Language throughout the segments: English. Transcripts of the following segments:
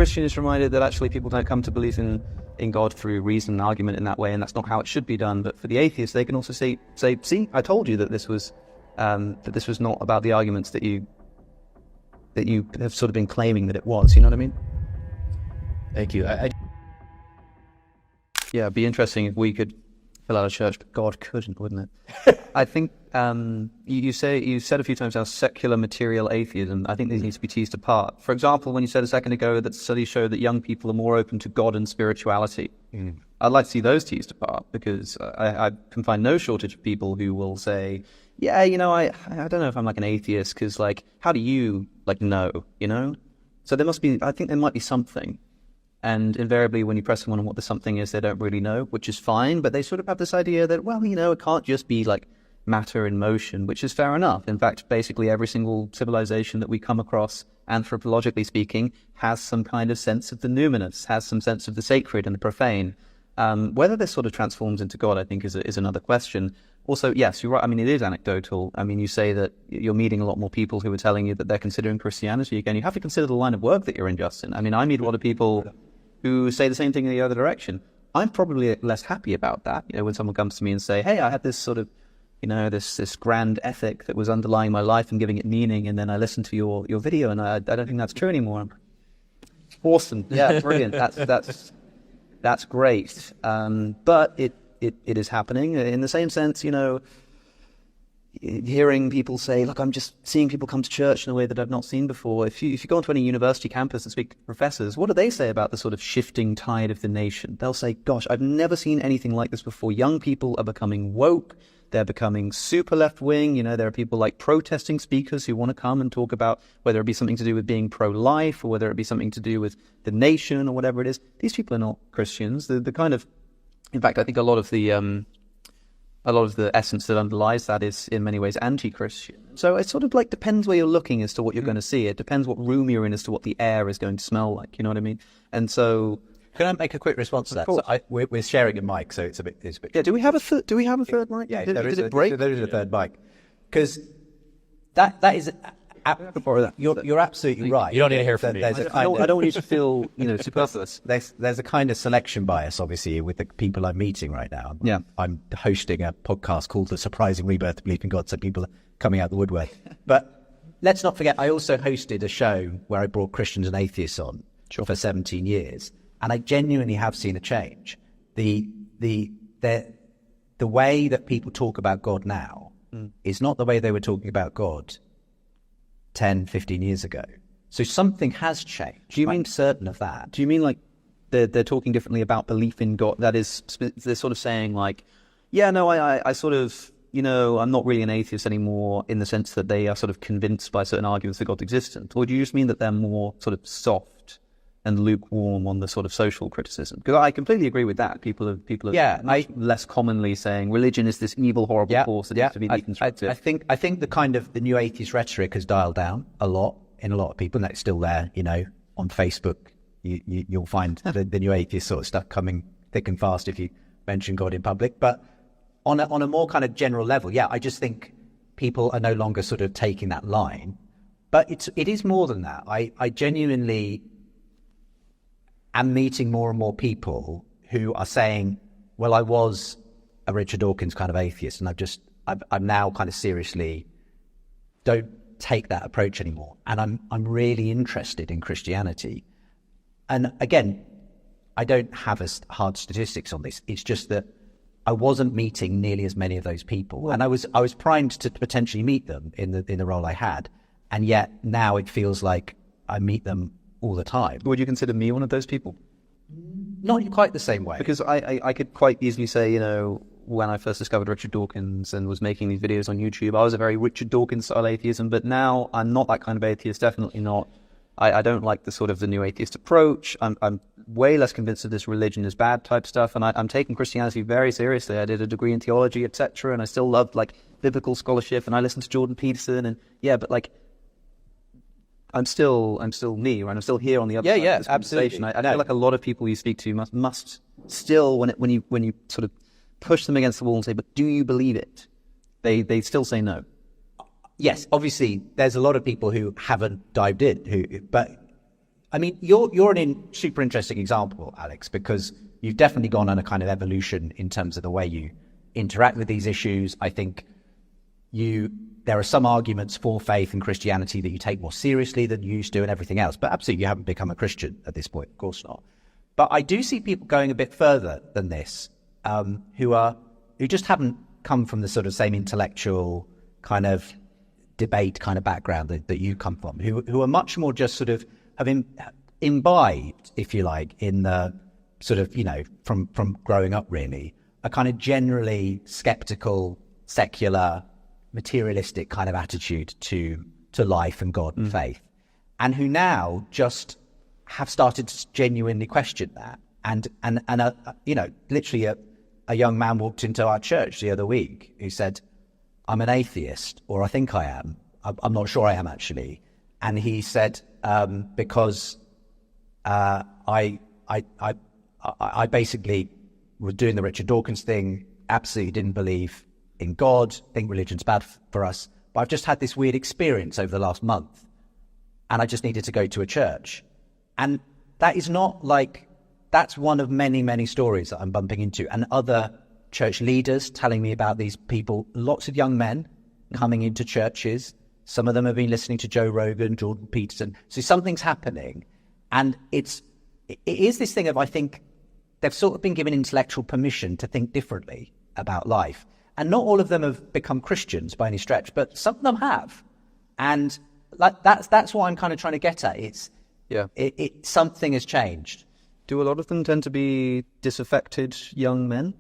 Christian is reminded that actually people don't come to believe in God through reason and argument in that way, and that's not how it should be done. But for the atheists, they can also say, see, I told you that this was not about the arguments that you have sort of been claiming that it was. You know what I mean? Thank you. Yeah, it'd be interesting if we could fill out a church, but God couldn't, wouldn't it? I think you said a few times how secular material atheism, I think these need to be teased apart. For example, when you said a second ago that studies show that young people are more open to God and spirituality, I'd like to see those teased apart, because I can find no shortage of people who will say, yeah, I don't know if I'm like an atheist, because like, how do you like know, So I think there might be something. And invariably, when you press someone on what the something is, they don't really know, which is fine. But they sort of have this idea that, well, it can't just be like matter in motion, which is fair enough. In fact, basically every single civilization that we come across, anthropologically speaking, has some kind of sense of the numinous, has some sense of the sacred and the profane. Whether this sort of transforms into God, I think, is another question. Also, yes, you're right. I mean, it is anecdotal. I mean, you say that you're meeting a lot more people who are telling you that they're considering Christianity again. You have to consider the line of work that you're in, Justin. I mean, I meet a lot of people who say the same thing in the other direction. I'm probably less happy about that, when someone comes to me and say, hey, I had this sort of, this grand ethic that was underlying my life and giving it meaning, and then I listened to your video and I don't think that's true anymore. Awesome. Yeah, brilliant. That's great. But it is happening in the same sense, hearing people say, look, I'm just seeing people come to church in a way that I've not seen before. If you go onto any university campus and speak to professors, what do they say about the sort of shifting tide of the nation? They'll say, gosh, I've never seen anything like this before. Young people are becoming woke. They're becoming super left-wing. There are people like protesting speakers who want to come and talk about whether it be something to do with being pro-life or whether it be something to do with the nation or whatever it is. These people are not Christians. The kind of, in fact, I think a lot of the essence that underlies that is in many ways anti-Christian. So it sort of like depends where you're looking as to what you're going to see. It depends what room you're in as to what the air is going to smell like. You know what I mean? And so, can I make a quick response to that? So we're sharing a mic, so it's a bit. Yeah. Do we have a third mic? Yeah. Did it break? There is a third mic, because that is. You're absolutely right. You don't need to hear from me. I don't want you to feel, superfluous. There's a kind of selection bias, obviously, with the people I'm meeting right now. Yeah. I'm hosting a podcast called The Surprising Rebirth of Belief in God, so people are coming out the woodwork. But let's not forget, I also hosted a show where I brought Christians and atheists on for 17 years, and I genuinely have seen a change. The way that people talk about God now is not the way they were talking about God 10, 15 years ago. So something has changed. Do you mean certain of that? Do you mean like they're talking differently about belief in God? That is, they're sort of saying like, yeah, no, I sort of, I'm not really an atheist anymore, in the sense that they are sort of convinced by certain arguments that God's existent? Or do you just mean that they're more sort of soft and lukewarm on the sort of social criticism? Because I completely agree with that. People are less commonly saying religion is this evil, horrible force that needs to be deconstructed. I think the kind of the new atheist rhetoric has dialed down a lot in a lot of people, and that's still there. On Facebook, you'll find the new atheist sort of stuff coming thick and fast if you mention God in public. But on a more kind of general level, I just think people are no longer sort of taking that line. But it is more than that. I genuinely am meeting more and more people who are saying, well, I was a Richard Dawkins kind of atheist, and I'm now kind of seriously don't take that approach anymore. And I'm really interested in Christianity. And again, I don't have hard statistics on this. It's just that I wasn't meeting nearly as many of those people. And I was primed to potentially meet them in the role I had. And yet now it feels like I meet them all the time. Would you consider me one of those people? Not in quite the same way. Because I could quite easily say, when I first discovered Richard Dawkins and was making these videos on YouTube, I was a very Richard Dawkins style atheism, but now I'm not that kind of atheist, definitely not. I don't like the new atheist approach. I'm way less convinced that this religion is bad type stuff, and I'm taking Christianity very seriously. I did a degree in theology, etc., and I still love biblical scholarship, and I listen to Jordan Peterson, and but I'm still me, right? I'm still here on the other side of this conversation. I feel like a lot of people you speak to must still, when you sort of push them against the wall and say, but do you believe it? They still say no. Yes, obviously, there's a lot of people who haven't dived in, but I mean, you're super interesting example, Alex, because you've definitely gone on a kind of evolution in terms of the way you interact with these issues. I think there are some arguments for faith and Christianity that you take more seriously than you used to and everything else, but absolutely you haven't become a Christian at this point, of course not. But I do see people going a bit further than this, who just haven't come from the sort of same intellectual kind of debate kind of background that you come from, who are much more just sort of have imbibed, if you like, in the sort of, from growing up really, a kind of generally skeptical, secular, materialistic kind of attitude to life and God and faith, and who now just have started to genuinely question that. And literally a young man walked into our church the other week who said, I'm an atheist, or I think I am. I'm not sure I am actually. And he said, because I basically was doing the Richard Dawkins thing, absolutely didn't believe in God, think religion's bad for us, but I've just had this weird experience over the last month, and I just needed to go to a church. And that is not like, that's one of many, many stories that I'm bumping into, and other church leaders telling me about these people, lots of young men coming into churches. Some of them have been listening to Joe Rogan, Jordan Peterson. So something's happening. And it is this thing of, I think, they've sort of been given intellectual permission to think differently about life. And not all of them have become Christians by any stretch, but some of them have. And like that's what I'm kind of trying to get at. Something has changed. Do a lot of them tend to be disaffected young men?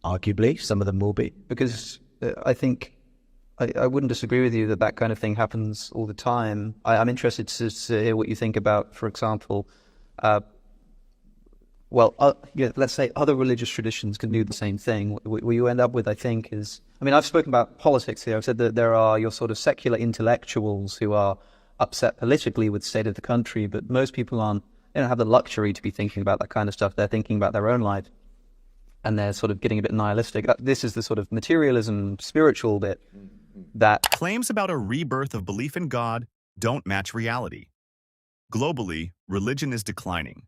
Arguably, some of them will be. Because I think I wouldn't disagree with you that kind of thing happens all the time. I'm interested to hear what you think about, for example, let's say other religious traditions can do the same thing. What you end up with, I think, is... I mean, I've spoken about politics here. I've said that there are your sort of secular intellectuals who are upset politically with the state of the country, but most people they don't have the luxury to be thinking about that kind of stuff. They're thinking about their own life, and they're sort of getting a bit nihilistic. This is the sort of materialism, spiritual bit that... Claims about a rebirth of belief in God don't match reality. Globally, religion is declining.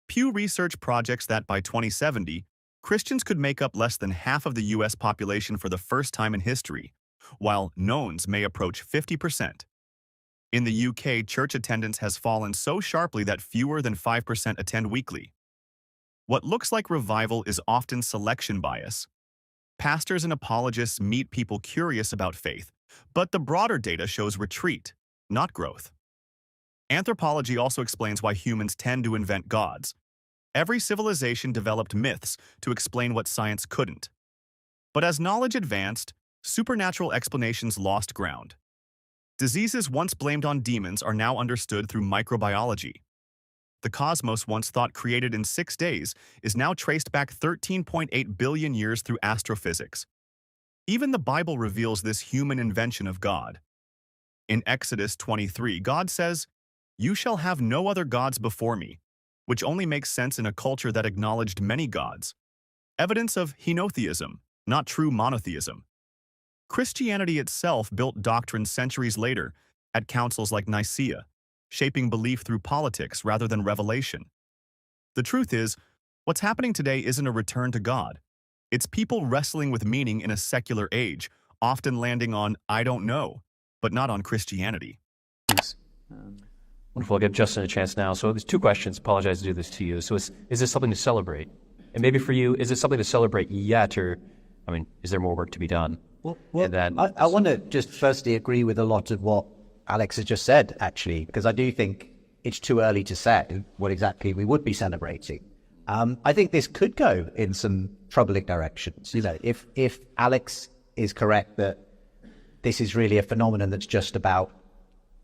Pew Research projects that by 2070, Christians could make up less than half of the U.S. population for the first time in history, while nones may approach 50%. In the UK, church attendance has fallen so sharply that fewer than 5% attend weekly. What looks like revival is often selection bias. Pastors and apologists meet people curious about faith, but the broader data shows retreat, not growth. Anthropology also explains why humans tend to invent gods. Every civilization developed myths to explain what science couldn't. But as knowledge advanced, supernatural explanations lost ground. Diseases once blamed on demons are now understood through microbiology. The cosmos, once thought created in 6 days, is now traced back 13.8 billion years through astrophysics. Even the Bible reveals this human invention of God. In Exodus 23, God says, "You shall have no other gods before me," which only makes sense in a culture that acknowledged many gods. Evidence of henotheism, not true monotheism. Christianity itself built doctrine centuries later at councils like Nicaea, shaping belief through politics rather than revelation. The truth is, what's happening today isn't a return to God. It's people wrestling with meaning in a secular age, often landing on "I don't know," but not on Christianity. Thanks. Wonderful. I'll give Justin a chance now. So there's 2 questions. Apologize to do this to you. So is this something to celebrate? And maybe for you, is this something to celebrate yet, or, I mean, is there more work to be done? Well, I want to just firstly agree with a lot of what Alex has just said, actually, because I do think it's too early to say what exactly we would be celebrating. I think this could go in some troubling directions. If Alex is correct that this is really a phenomenon that's just about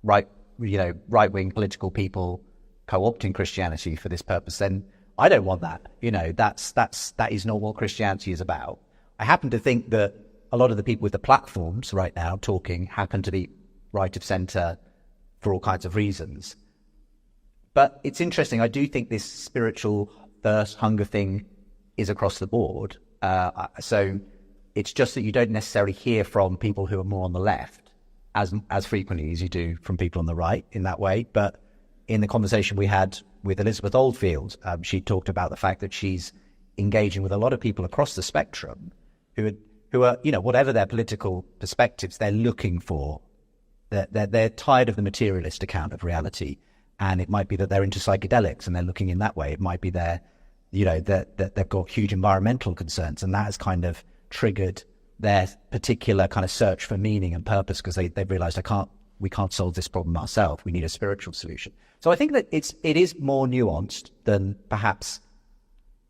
right-wing political people co-opting Christianity for this purpose, then I don't want that. That is not what Christianity is about. I happen to think that a lot of the people with the platforms right now talking happen to be right of centre for all kinds of reasons. But it's interesting. I do think this spiritual thirst, hunger thing is across the board. So it's just that you don't necessarily hear from people who are more on the left as frequently as you do from people on the right in that way. But in the conversation we had with Elizabeth Oldfield, she talked about the fact that she's engaging with a lot of people across the spectrum who are, you know, whatever their political perspectives, they're looking for, they're tired of the materialist account of reality. And it might be that they're into psychedelics and they're looking in that way. It might be they're, you know, that they've got huge environmental concerns, and that has kind of triggered their particular kind of search for meaning and purpose, because they've realized we can't solve this problem ourselves. We need a spiritual solution. So I think that it is more nuanced than perhaps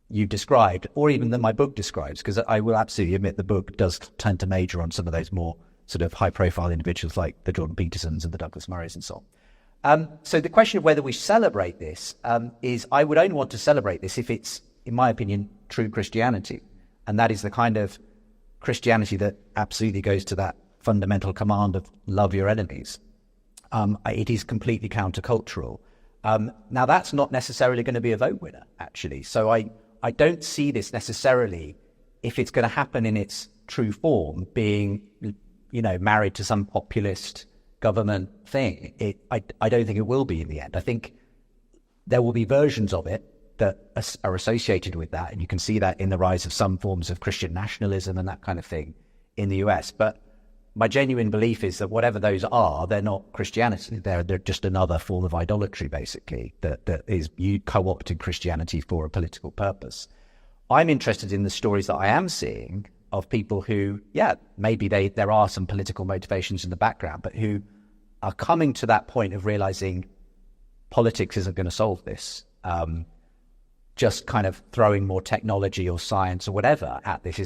you described, or even that my book describes, because I will absolutely admit the book does tend to major on some of those more sort of high-profile individuals like the Jordan Petersons and the Douglas Murrays and so on. So the question of whether we celebrate this is, I would only want to celebrate this if it's, in my opinion, true Christianity. And that is the kind of Christianity that absolutely goes to that fundamental command of love your enemies. It is completely countercultural. Now, that's not necessarily going to be a vote winner, actually. So I don't see this necessarily, if it's going to happen in its true form, being, you know, married to some populist government thing. I don't think it will be in the end. I think there will be versions of it that are associated with that, and you can see that in the rise of some forms of Christian nationalism and that kind of thing in the US. But my genuine belief is that whatever those are, they're not Christianity. They're just another form of idolatry, basically, that is you co-opting Christianity for a political purpose. I'm interested in the stories that I am seeing of people who, yeah, maybe there are some political motivations in the background, but who are coming to that point of realizing politics isn't going to solve this. Just kind of throwing more technology or science or whatever at this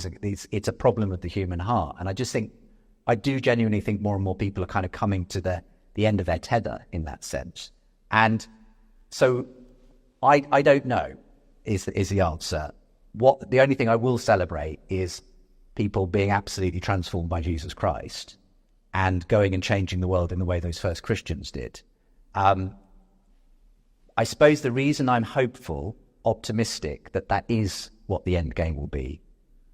it's a problem of the human heart. And I do genuinely think more and more people are kind of coming to the end of their tether in that sense. And so I don't know is the answer. The only thing I will celebrate is people being absolutely transformed by Jesus Christ and going and changing the world in the way those first Christians did. I suppose the reason I'm hopeful, optimistic that is what the end game will be,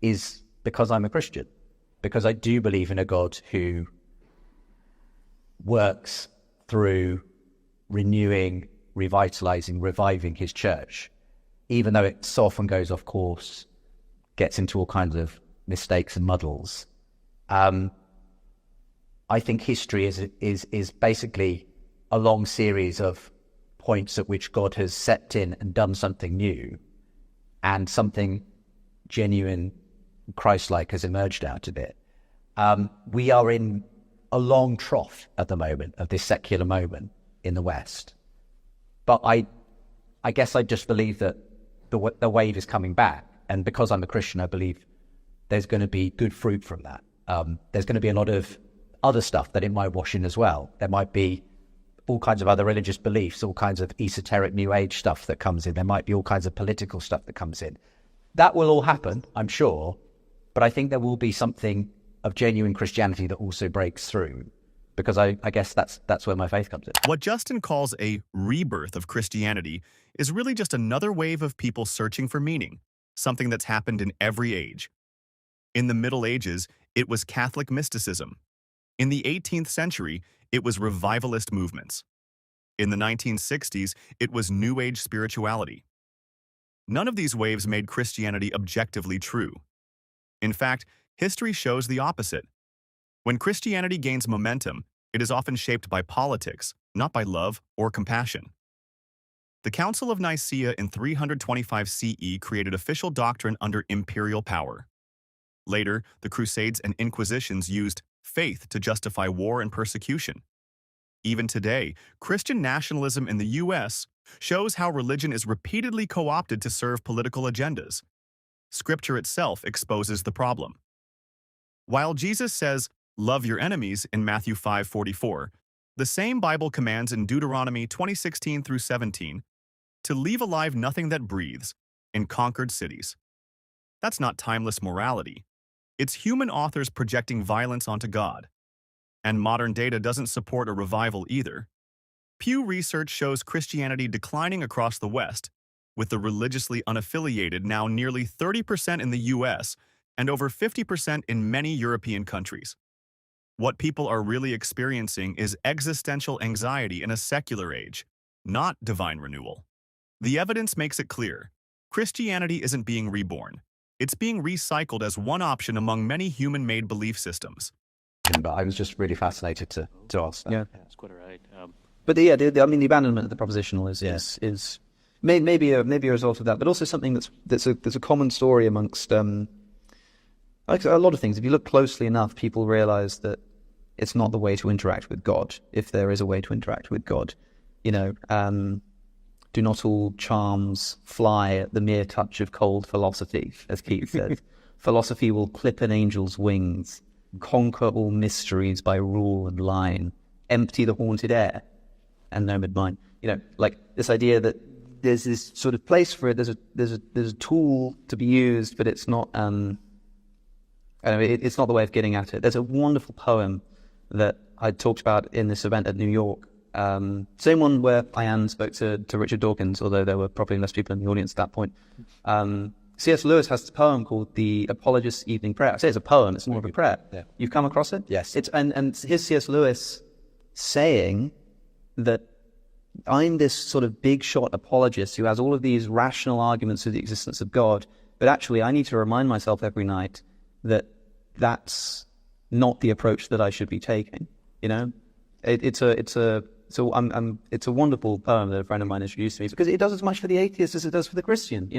is because I'm a Christian, because I do believe in a God who works through renewing, revitalizing, reviving his church, even though it so often goes off course, gets into all kinds of mistakes and muddles. I think history is basically a long series of points at which God has stepped in and done something new, and something genuine, Christ-like has emerged out of it. We are in a long trough at the moment of this secular moment in the West. But I guess I just believe that the wave is coming back. And because I'm a Christian, I believe there's going to be good fruit from that. There's going to be a lot of other stuff that it might wash in as well. There might be all kinds of other religious beliefs, all kinds of esoteric New Age stuff that comes in. There might be all kinds of political stuff that comes in. That will all happen, I'm sure. But I think there will be something of genuine Christianity that also breaks through, because I guess that's where my faith comes in. What Justin calls a rebirth of Christianity is really just another wave of people searching for meaning, something that's happened in every age. In the Middle Ages, it was Catholic mysticism. In the 18th century, it was revivalist movements. In the 1960s, it was New Age spirituality. None of these waves made Christianity objectively true. In fact, history shows the opposite. When Christianity gains momentum, it is often shaped by politics, not by love or compassion. The Council of Nicaea in 325 CE created official doctrine under imperial power. Later, the Crusades and Inquisitions used faith to justify war and persecution. Even today, Christian nationalism in the US shows how religion is repeatedly co-opted to serve political agendas. Scripture itself exposes the problem. While Jesus says, "Love your enemies" in Matthew 5:44, the same Bible commands in Deuteronomy 20:16 through 17 to leave alive nothing that breathes in conquered cities. That's not timeless morality. It's human authors projecting violence onto God. And modern data doesn't support a revival either. Pew Research shows Christianity declining across the West, with the religiously unaffiliated now nearly 30% in the US and over 50% in many European countries. What people are really experiencing is existential anxiety in a secular age, not divine renewal. The evidence makes it clear. Christianity isn't being reborn. It's being recycled as one option among many human-made belief systems. But I was just really fascinated to ask that. Yeah. That's quite all right. But the abandonment of the propositional is maybe a result of that, but also something that's a common story amongst like a lot of things. If you look closely enough, people realize that it's not the way to interact with God, if there is a way to interact with God. Do not all charms fly at the mere touch of cold philosophy, as Keith said. Philosophy will clip an angel's wings, conquer all mysteries by rule and line, empty the haunted air, and nomad mind. Like this idea that there's this sort of place for it. There's a tool to be used, but it's not. It's not the way of getting at it. There's a wonderful poem that I talked about in this event at New York. Same one where Ian spoke to Richard Dawkins, although there were probably less people in the audience at that point. C.S. Lewis has this poem called The Apologist's Evening Prayer. I say it's a poem, it's more of a prayer. Yeah. You've come across it? Yes. And here's C.S. Lewis saying that I'm this sort of big shot apologist who has all of these rational arguments for the existence of God, but actually I need to remind myself every night that that's not the approach that I should be taking. It's a wonderful poem that a friend of mine introduced to me, because it does as much for the atheist as it does for the Christian.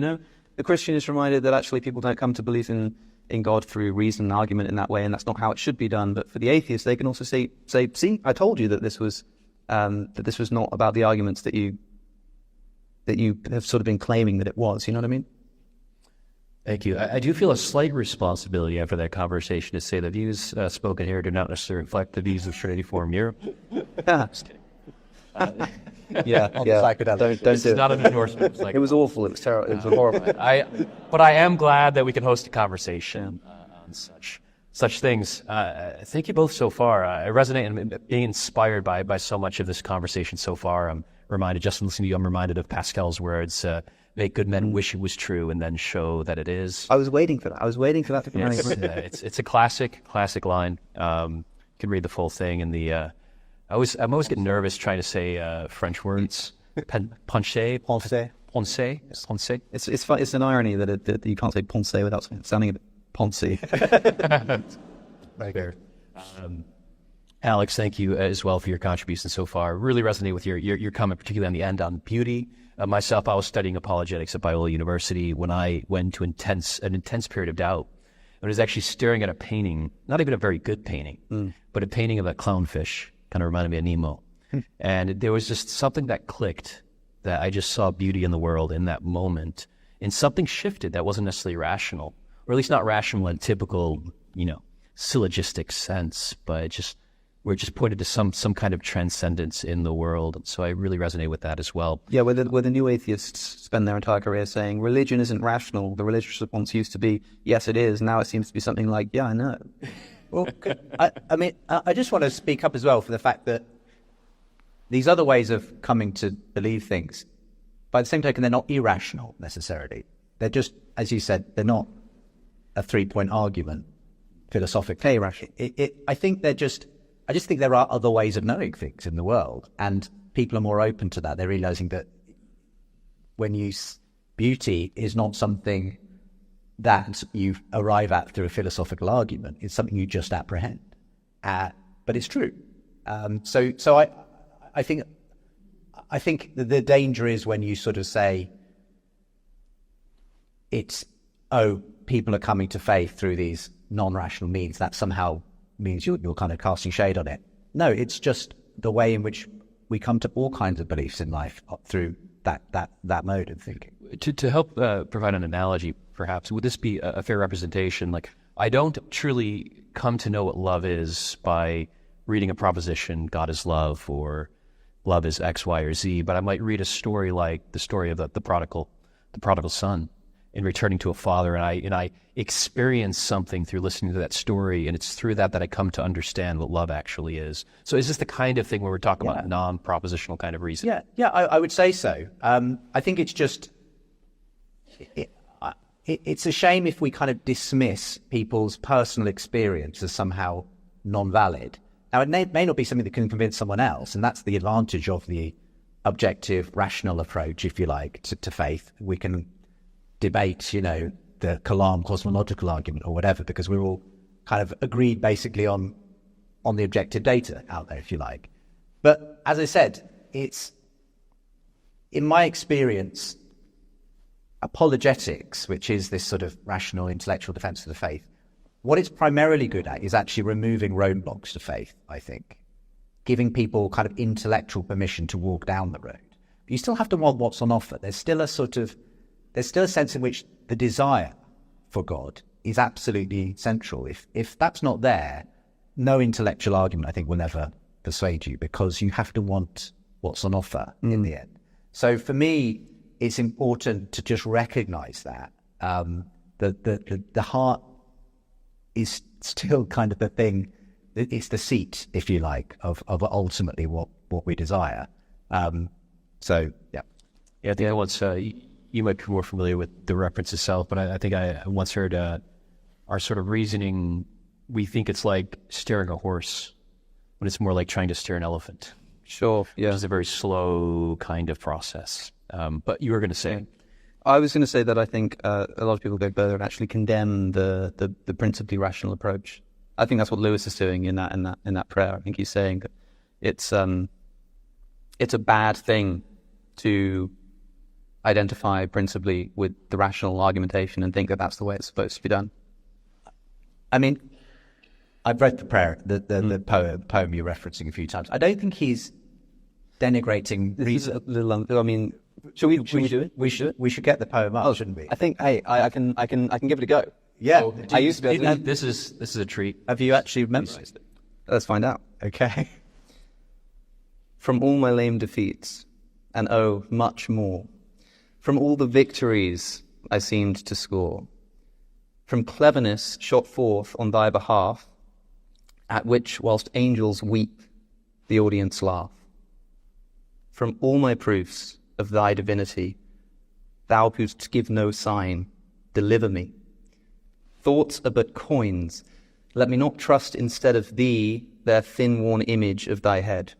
The Christian is reminded that actually people don't come to believe in God through reason and argument in that way, and that's not how it should be done. But for the atheist, they can also say, see, I told you that this was not about the arguments that you have sort of been claiming that it was. You know what I mean? Thank you. I do feel a slight responsibility after that conversation to say the views spoken here do not necessarily reflect the views of Trinity Forum Europe. Just kidding. Yeah. Don't This do is it. not an endorsement. It was awful. It was terrible. It was horrible. But I am glad that we can host a conversation on such things. Thank you both so far. I resonate and being inspired by so much of this conversation so far. I'm reminded, just listening to you, I'm reminded of Pascal's words, make good men wish it was true and then show that it is. I was waiting for that. To come out. It's a classic line. You can read the full thing in the... I'm always getting nervous trying to say French words. Pensée. It's an irony that you can't say pensée without sounding a bit poncy. Right there. Alex, thank you as well for your contribution so far. Really resonate with your comment, particularly on the end on beauty. Myself, I was studying apologetics at Biola University when I went to an intense period of doubt. I was actually staring at a painting, not even a very good painting, but a painting of a clownfish. Kind of reminded me of Nemo. And there was just something that clicked, that I just saw beauty in the world in that moment. And something shifted that wasn't necessarily rational, or at least not rational in typical, syllogistic sense, but we're just pointed to some kind of transcendence in the world. So I really resonate with that as well. Yeah, where the new atheists spend their entire career saying religion isn't rational. The religious response used to be, yes, it is. Now it seems to be something like, yeah, I know. Well, I just want to speak up as well for the fact that these other ways of coming to believe things, by the same token, they're not irrational necessarily. They're just, as you said, they're not a three-point argument philosophically. Irrational. I just think there are other ways of knowing things in the world, and people are more open to that. They're realizing that beauty is not something that you arrive at through a philosophical argument. It's something you just apprehend, but it's true. So I think the danger is when you sort of say people are coming to faith through these non-rational means. That somehow means you're kind of casting shade on it. No, it's just the way in which we come to all kinds of beliefs in life through that mode of thinking. To help provide an analogy, perhaps, would this be a fair representation? Like, I don't truly come to know what love is by reading a proposition, God is love, or love is X, Y, or Z, but I might read a story like the story of the prodigal son, in returning to a father, and I experience something through listening to that story, and it's through that I come to understand what love actually is. So is this the kind of thing where we're talking about non-propositional kind of reason? Yeah, I would say so. I think it's just... It's a shame if we kind of dismiss people's personal experience as somehow non-valid. Now, it may not be something that can convince someone else, and that's the advantage of the objective, rational approach, if you like, to faith. We can debate, you know, the Kalam cosmological argument or whatever, because we're all kind of agreed basically on the objective data out there, if you like. But as I said, it's, in my experience, apologetics, which is this sort of rational intellectual defense of the faith, what it's primarily good at is actually removing roadblocks to faith, I think. Giving people kind of intellectual permission to walk down the road. But you still have to want what's on offer. There's still a sense in which the desire for God is absolutely central. If that's not there, no intellectual argument, I think, will never persuade you, because you have to want what's on offer in the end. So for me, it's important to just recognize that the heart is still kind of the thing. It's the seat, if you like, of ultimately what we desire. So yeah. Yeah, I think I once, you might be more familiar with the reference itself, but I think I once heard our sort of reasoning, we think it's like steering a horse, when it's more like trying to steer an elephant. Sure, yeah. Which is a very slow kind of process. But you were going to say... I was going to say that I think a lot of people go further and actually condemn the principally rational approach. I think that's what Lewis is doing in that prayer. I think he's saying that it's a bad thing to identify principally with the rational argumentation and think that that's the way it's supposed to be done. I mean, I've read the prayer, the poem you're referencing a few times. I don't think he's denigrating reason. I mean, should we do it? We should get the poem up, shouldn't we? I think, hey, I can give it a go. Yeah. So, I used to be able to... This is a treat. Have you actually memorized it? Let's find out. Okay. From all my lame defeats, and oh, much more, from all the victories I seemed to score, from cleverness shot forth on thy behalf, at which, whilst angels weep, the audience laugh. From all my proofs of thy divinity, thou who'st give no sign, deliver me. Thoughts are but coins, let me not trust instead of thee their thin-worn image of thy head.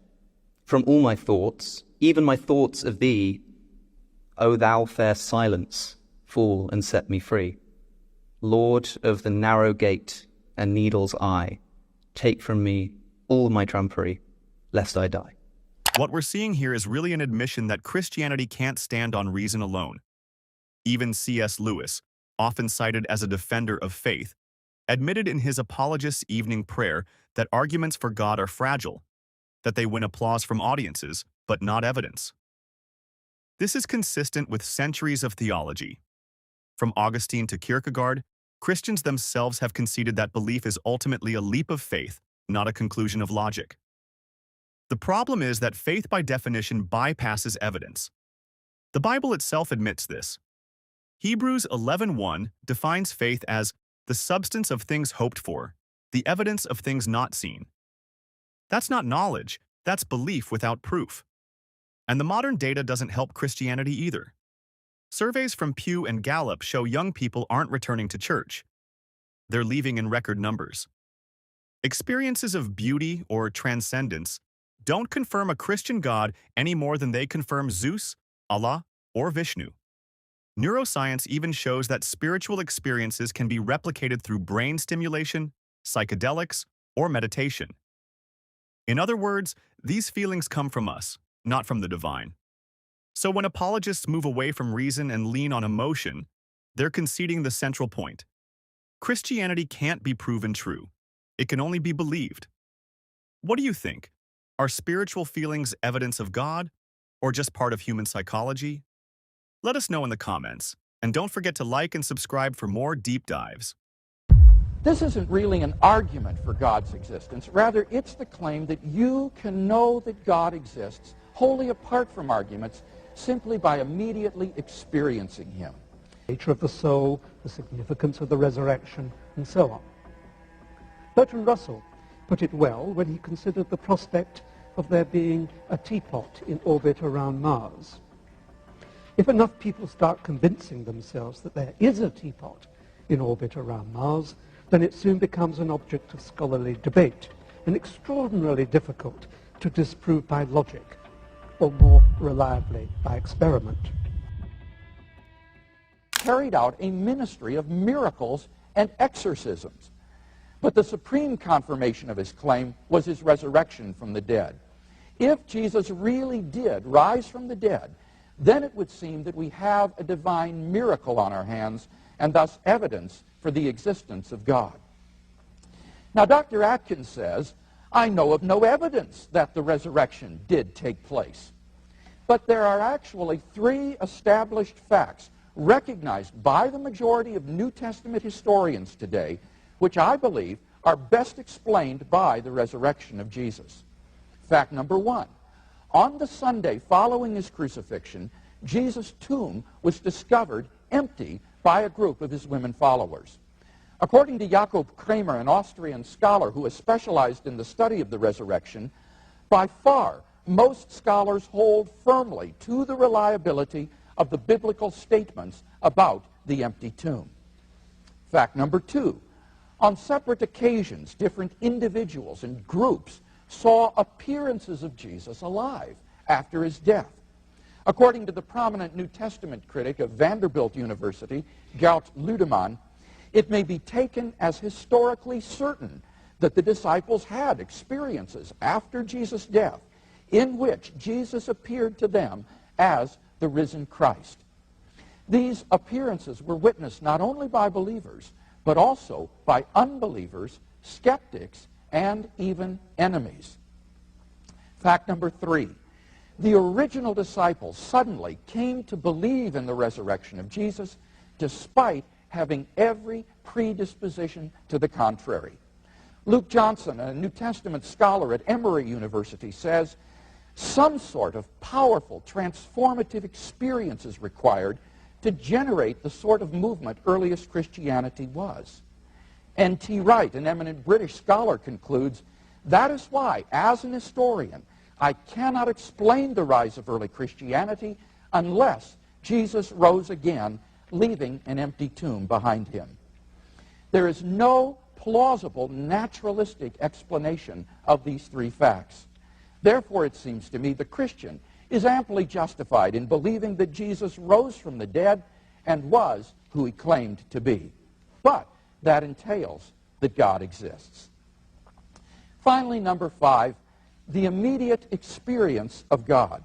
From all my thoughts, even my thoughts of thee, O thou fair silence, fall and set me free. Lord of the narrow gate and needle's eye, take from me all my trumpery, lest I die. What we're seeing here is really an admission that Christianity can't stand on reason alone. Even C.S. Lewis, often cited as a defender of faith, admitted in his Apologist's Evening Prayer that arguments for God are fragile, that they win applause from audiences, but not evidence. This is consistent with centuries of theology. From Augustine to Kierkegaard, Christians themselves have conceded that belief is ultimately a leap of faith, not a conclusion of logic. The problem is that faith by definition bypasses evidence. The Bible itself admits this. Hebrews 11:1 defines faith as the substance of things hoped for, the evidence of things not seen. That's not knowledge, that's belief without proof. And the modern data doesn't help Christianity either. Surveys from Pew and Gallup show young people aren't returning to church. They're leaving in record numbers. Experiences of beauty or transcendence don't confirm a Christian God any more than they confirm Zeus, Allah, or Vishnu. Neuroscience even shows that spiritual experiences can be replicated through brain stimulation, psychedelics, or meditation. In other words, these feelings come from us, not from the divine. So when apologists move away from reason and lean on emotion, they're conceding the central point. Christianity can't be proven true. It can only be believed. What do you think? Are spiritual feelings evidence of God, or just part of human psychology? Let us know in the comments, and don't forget to like and subscribe for more deep dives. This isn't really an argument for God's existence. Rather, it's the claim that you can know that God exists wholly apart from arguments, simply by immediately experiencing him. The nature of the soul, the significance of the resurrection, and so on. Bertrand Russell put it well when he considered the prospect of there being a teapot in orbit around Mars. If enough people start convincing themselves that there is a teapot in orbit around Mars, then it soon becomes an object of scholarly debate and extraordinarily difficult to disprove by logic. or more reliably by experiment. Carried out a ministry of miracles and exorcisms. But the supreme confirmation of his claim was his resurrection from the dead. If Jesus really did rise from the dead, then it would seem that we have a divine miracle on our hands and thus evidence for the existence of God. Now, Dr. Atkins says, I know of no evidence that the resurrection did take place. But there are actually 3 established facts recognized by the majority of New Testament historians today, which I believe are best explained by the resurrection of Jesus. Fact number 1. On the Sunday following his crucifixion, Jesus' tomb was discovered empty by a group of his women followers. According to Jakob Kramer, an Austrian scholar who has specialized in the study of the resurrection, by far most scholars hold firmly to the reliability of the biblical statements about the empty tomb. Fact number 2. On separate occasions, different individuals and groups saw appearances of Jesus alive after his death. According to the prominent New Testament critic of Vanderbilt University, Gert Ludemann, it may be taken as historically certain that the disciples had experiences after Jesus' death in which Jesus appeared to them as the risen Christ. These appearances were witnessed not only by believers, but also by unbelievers, skeptics, and even enemies. Fact number 3. The original disciples suddenly came to believe in the resurrection of Jesus despite having every predisposition to the contrary. Luke Johnson, a New Testament scholar at Emory University, says, some sort of powerful, transformative experience is required to generate the sort of movement earliest Christianity was. N.T. Wright, an eminent British scholar, concludes, that is why, as an historian, I cannot explain the rise of early Christianity unless Jesus rose again, leaving an empty tomb behind him. There is no plausible naturalistic explanation of these 3 facts. Therefore, it seems to me the Christian is amply justified in believing that Jesus rose from the dead and was who he claimed to be. But that entails that God exists. Finally, number 5, the immediate experience of God.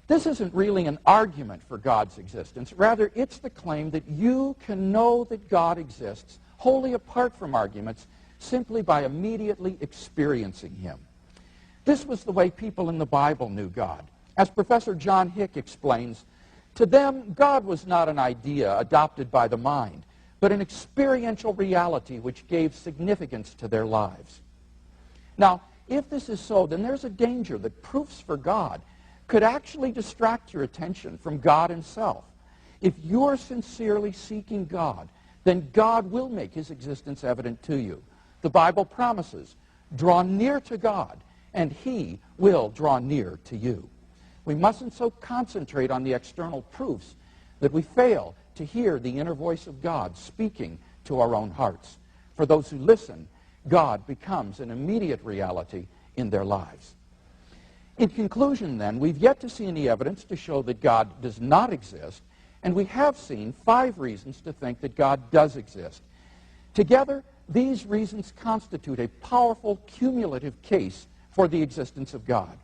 This isn't really an argument for God's existence. Rather, it's the claim that you can know that God exists wholly apart from arguments simply by immediately experiencing him. This was the way people in the Bible knew God. As Professor John Hick explains, to them, God was not an idea adopted by the mind, but an experiential reality which gave significance to their lives. Now, if this is so, then there's a danger that proofs for God could actually distract your attention from God himself. If you're sincerely seeking God, then God will make his existence evident to you. The Bible promises, draw near to God, and he will draw near to you. We mustn't so concentrate on the external proofs that we fail to hear the inner voice of God speaking to our own hearts. For those who listen, God becomes an immediate reality in their lives. In conclusion, then, we've yet to see any evidence to show that God does not exist, and we have seen 5 reasons to think that God does exist. Together, these reasons constitute a powerful cumulative case for the existence of God.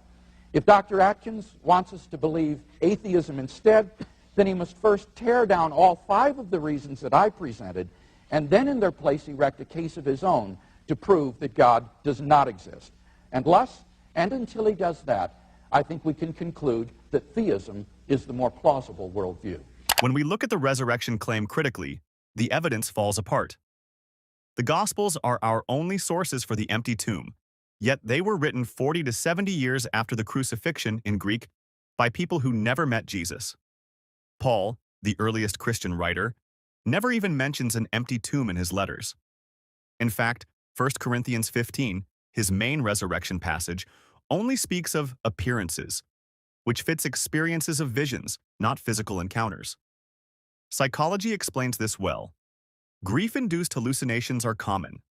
If Dr. Atkins wants us to believe atheism instead, then he must first tear down all 5 of the reasons that I presented, and then in their place erect a case of his own to prove that God does not exist. Unless and until he does that, I think we can conclude that theism is the more plausible worldview. When we look at the resurrection claim critically, the evidence falls apart. The Gospels are our only sources for the empty tomb, yet they were written 40 to 70 years after the crucifixion in Greek by people who never met Jesus. Paul, the earliest Christian writer, never even mentions an empty tomb in his letters. In fact, 1 Corinthians 15, his main resurrection passage, only speaks of appearances, which fits experiences of visions, not physical encounters. Psychology explains this well. Grief-induced hallucinations are common.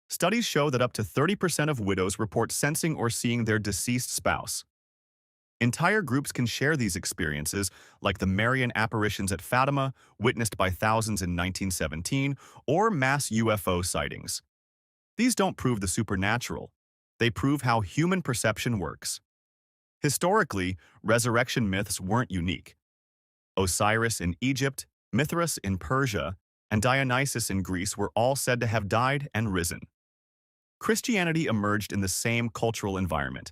Studies show that up to 30% of widows report sensing or seeing their deceased spouse. Entire groups can share these experiences, like the Marian apparitions at Fatima, witnessed by thousands in 1917, or mass UFO sightings. These don't prove the supernatural. They prove how human perception works. Historically, resurrection myths weren't unique. Osiris in Egypt, Mithras in Persia, and Dionysus in Greece were all said to have died and risen. Christianity emerged in the same cultural environment,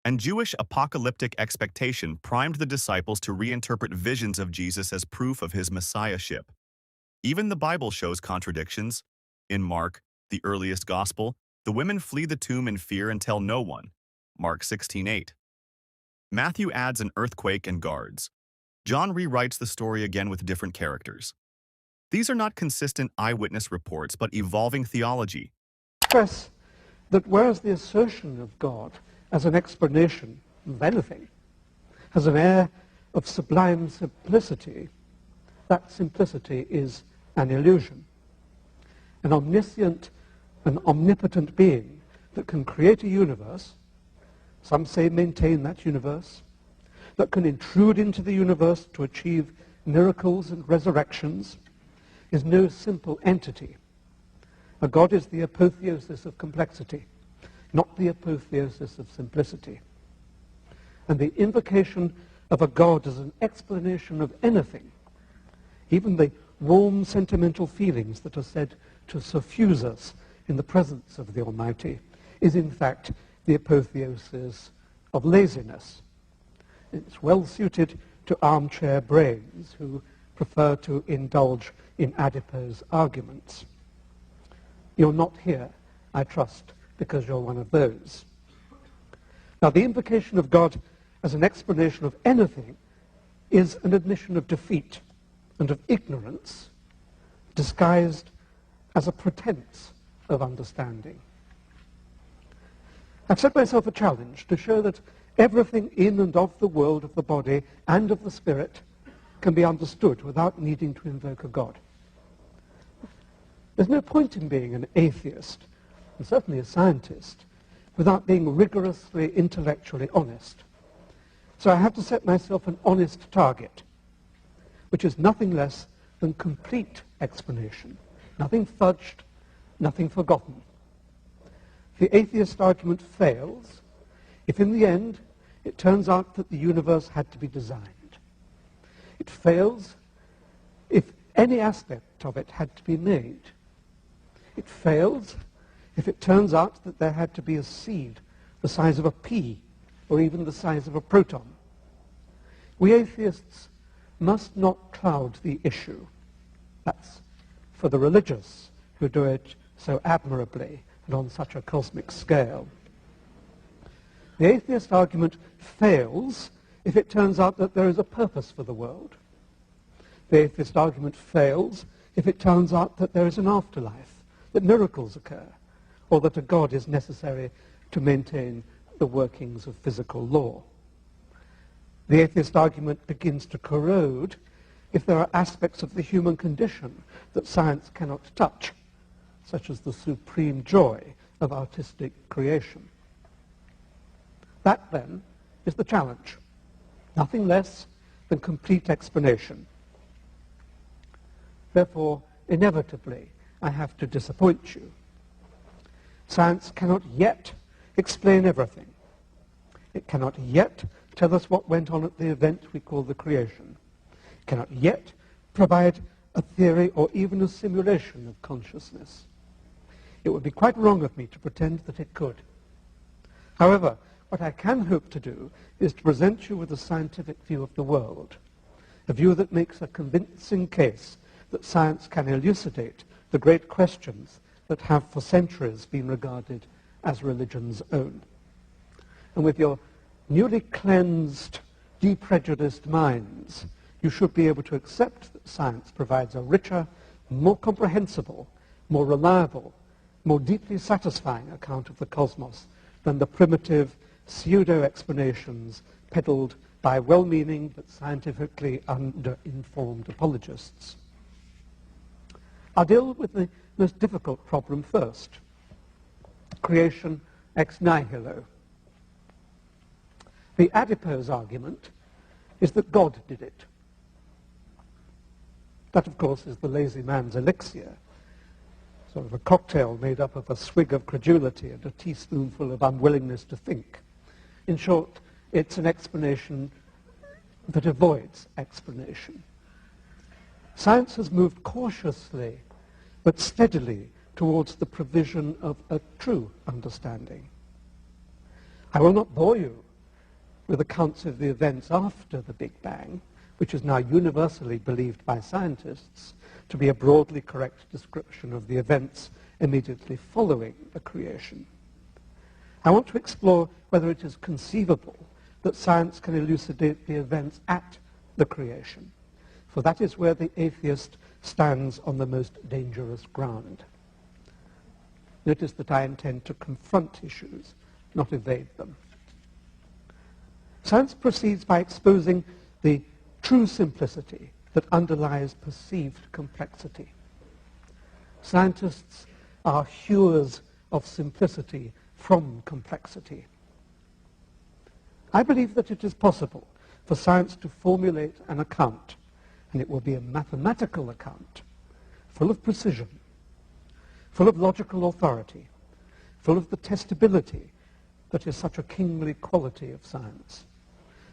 and Jewish apocalyptic expectation primed the disciples to reinterpret visions of Jesus as proof of his messiahship. Even the Bible shows contradictions. In Mark, the earliest gospel, the women flee the tomb in fear and tell no one. Mark 16:8. Matthew adds an earthquake and guards. John rewrites the story again with different characters. These are not consistent eyewitness reports, but evolving theology. Stress that whereas the assertion of God as an explanation of anything has an air of sublime simplicity, that simplicity is an illusion. An omniscient and omnipotent being that can create a universe, some say maintain that universe, that can intrude into the universe to achieve miracles and resurrections, is no simple entity. A God is the apotheosis of complexity, not the apotheosis of simplicity. And the invocation of a God as an explanation of anything, even the warm sentimental feelings that are said to suffuse us in the presence of the Almighty, is in fact the apotheosis of laziness. It's well suited to armchair brains who prefer to indulge in adipose arguments. You're not here, I trust, because you're one of those. Now, the invocation of God as an explanation of anything is an admission of defeat and of ignorance disguised as a pretense of understanding. I've set myself a challenge to show that everything in and of the world of the body and of the spirit can be understood without needing to invoke a God. There's no point in being an atheist, and certainly a scientist, without being rigorously intellectually honest. So I have to set myself an honest target, which is nothing less than complete explanation, nothing fudged, nothing forgotten. The atheist argument fails if in the end it turns out that the universe had to be designed. It fails if any aspect of it had to be made. It fails if it turns out that there had to be a seed the size of a pea or even the size of a proton. We atheists must not cloud the issue. That's for the religious who do it so admirably and on such a cosmic scale. The atheist argument fails if it turns out that there is a purpose for the world. The atheist argument fails if it turns out that there is an afterlife, that miracles occur, or that a God is necessary to maintain the workings of physical law. The atheist argument begins to corrode if there are aspects of the human condition that science cannot touch, such as the supreme joy of artistic creation. That, then, is the challenge. Nothing less than complete explanation. Therefore, inevitably, I have to disappoint you. Science cannot yet explain everything. It cannot yet tell us what went on at the event we call the creation. It cannot yet provide a theory or even a simulation of consciousness. It would be quite wrong of me to pretend that it could. However, what I can hope to do is to present you with a scientific view of the world, a view that makes a convincing case that science can elucidate the great questions that have for centuries been regarded as religion's own. And with your newly cleansed, deprejudiced minds, you should be able to accept that science provides a richer, more comprehensible, more reliable, more deeply satisfying account of the cosmos than the primitive pseudo-explanations peddled by well-meaning but scientifically under-informed apologists. I'll deal with the most difficult problem first, creation ex nihilo. The adipose argument is that God did it. That, of course, is the lazy man's elixir, sort of a cocktail made up of a swig of credulity and a teaspoonful of unwillingness to think. In short, it's an explanation that avoids explanation. Science has moved cautiously but steadily towards the provision of a true understanding. I will not bore you with accounts of the events after the Big Bang, which is now universally believed by scientists to be a broadly correct description of the events immediately following the creation. I want to explore whether it is conceivable that science can elucidate the events at the creation, for that is where the atheist stands on the most dangerous ground. Notice that I intend to confront issues, not evade them. Science proceeds by exposing the true simplicity that underlies perceived complexity. Scientists are hewers of simplicity from complexity. I believe that it is possible for science to formulate an account, and it will be a mathematical account, full of precision, full of logical authority, full of the testability that is such a kingly quality of science,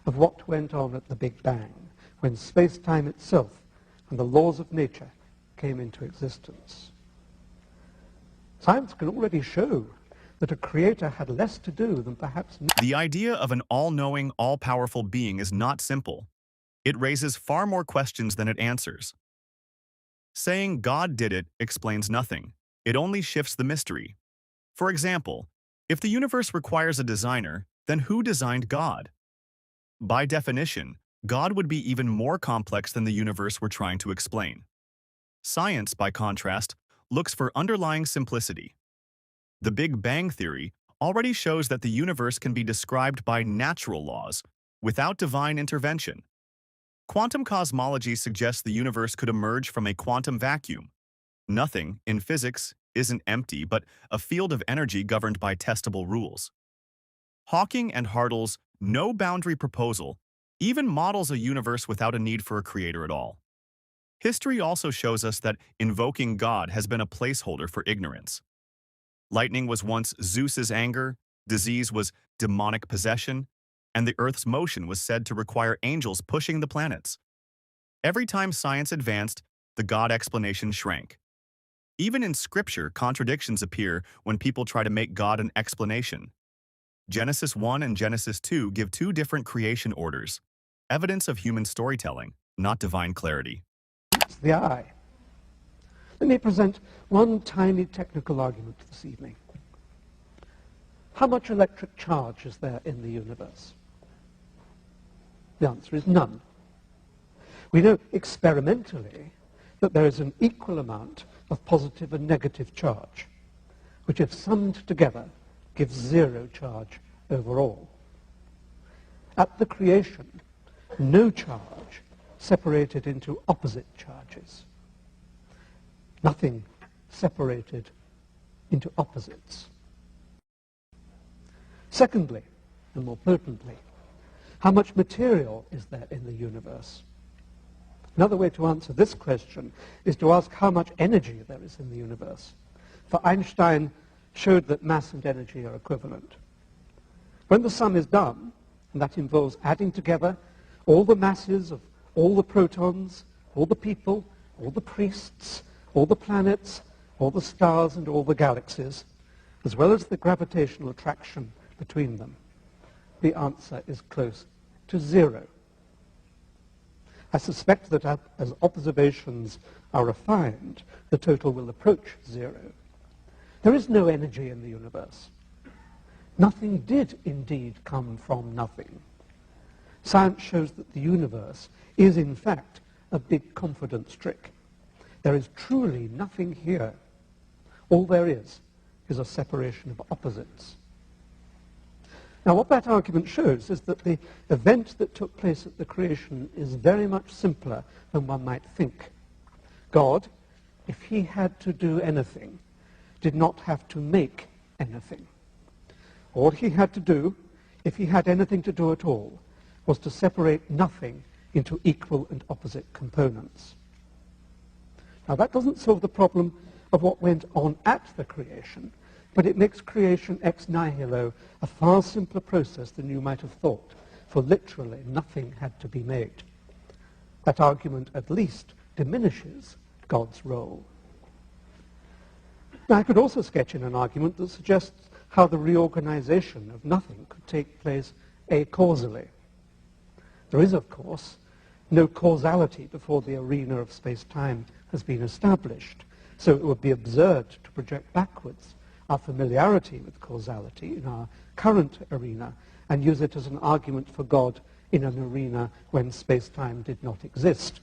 of what went on at the Big Bang, when space-time itself and the laws of nature came into existence. Science can already show that a creator had less to do than perhaps... The idea of an all-knowing, all-powerful being is not simple. It raises far more questions than it answers. Saying God did it explains nothing. It only shifts the mystery. For example, if the universe requires a designer, then who designed God? By definition, God would be even more complex than the universe we're trying to explain. Science, by contrast, looks for underlying simplicity. The Big Bang theory already shows that the universe can be described by natural laws, without divine intervention. Quantum cosmology suggests the universe could emerge from a quantum vacuum. Nothing, in physics, isn't empty, but a field of energy governed by testable rules. Hawking and Hartle's no-boundary proposal even models a universe without a need for a creator at all. History also shows us that invoking God has been a placeholder for ignorance. Lightning was once Zeus's anger, disease was demonic possession, and the Earth's motion was said to require angels pushing the planets. Every time science advanced, the God explanation shrank. Even in Scripture, contradictions appear when people try to make God an explanation. Genesis 1 and Genesis 2 give two different creation orders, evidence of human storytelling, not divine clarity. It's the eye. Let me present one tiny technical argument this evening. How much electric charge is there in the universe? The answer is none. We know experimentally that there is an equal amount of positive and negative charge, which if summed together gives zero charge overall. At the creation, no charge separated into opposite charges. Nothing separated into opposites. Secondly, and more potently, how much material is there in the universe? Another way to answer this question is to ask how much energy there is in the universe. For Einstein showed that mass and energy are equivalent. When the sum is done, and that involves adding together all the masses of all the protons, all the people, all the priests, all the planets, all the stars and all the galaxies, as well as the gravitational attraction between them, the answer is close to zero. I suspect that as observations are refined, the total will approach zero. There is no energy in the universe. Nothing did indeed come from nothing. Science shows that the universe is in fact a big confidence trick. There is truly nothing here. All there is a separation of opposites. Now, what that argument shows is that the event that took place at the creation is very much simpler than one might think. God, if he had to do anything, did not have to make anything. All he had to do if he had anything to do at all, was to separate nothing into equal and opposite components. Now, that doesn't solve the problem of what went on at the creation, but it makes creation ex nihilo a far simpler process than you might have thought, for literally nothing had to be made. That argument at least diminishes God's role. Now, I could also sketch in an argument that suggests how the reorganization of nothing could take place acausally. There is, of course, no causality before the arena of space-time has been established, so it would be absurd to project backwards our familiarity with causality in our current arena and use it as an argument for God in an arena when space-time did not exist.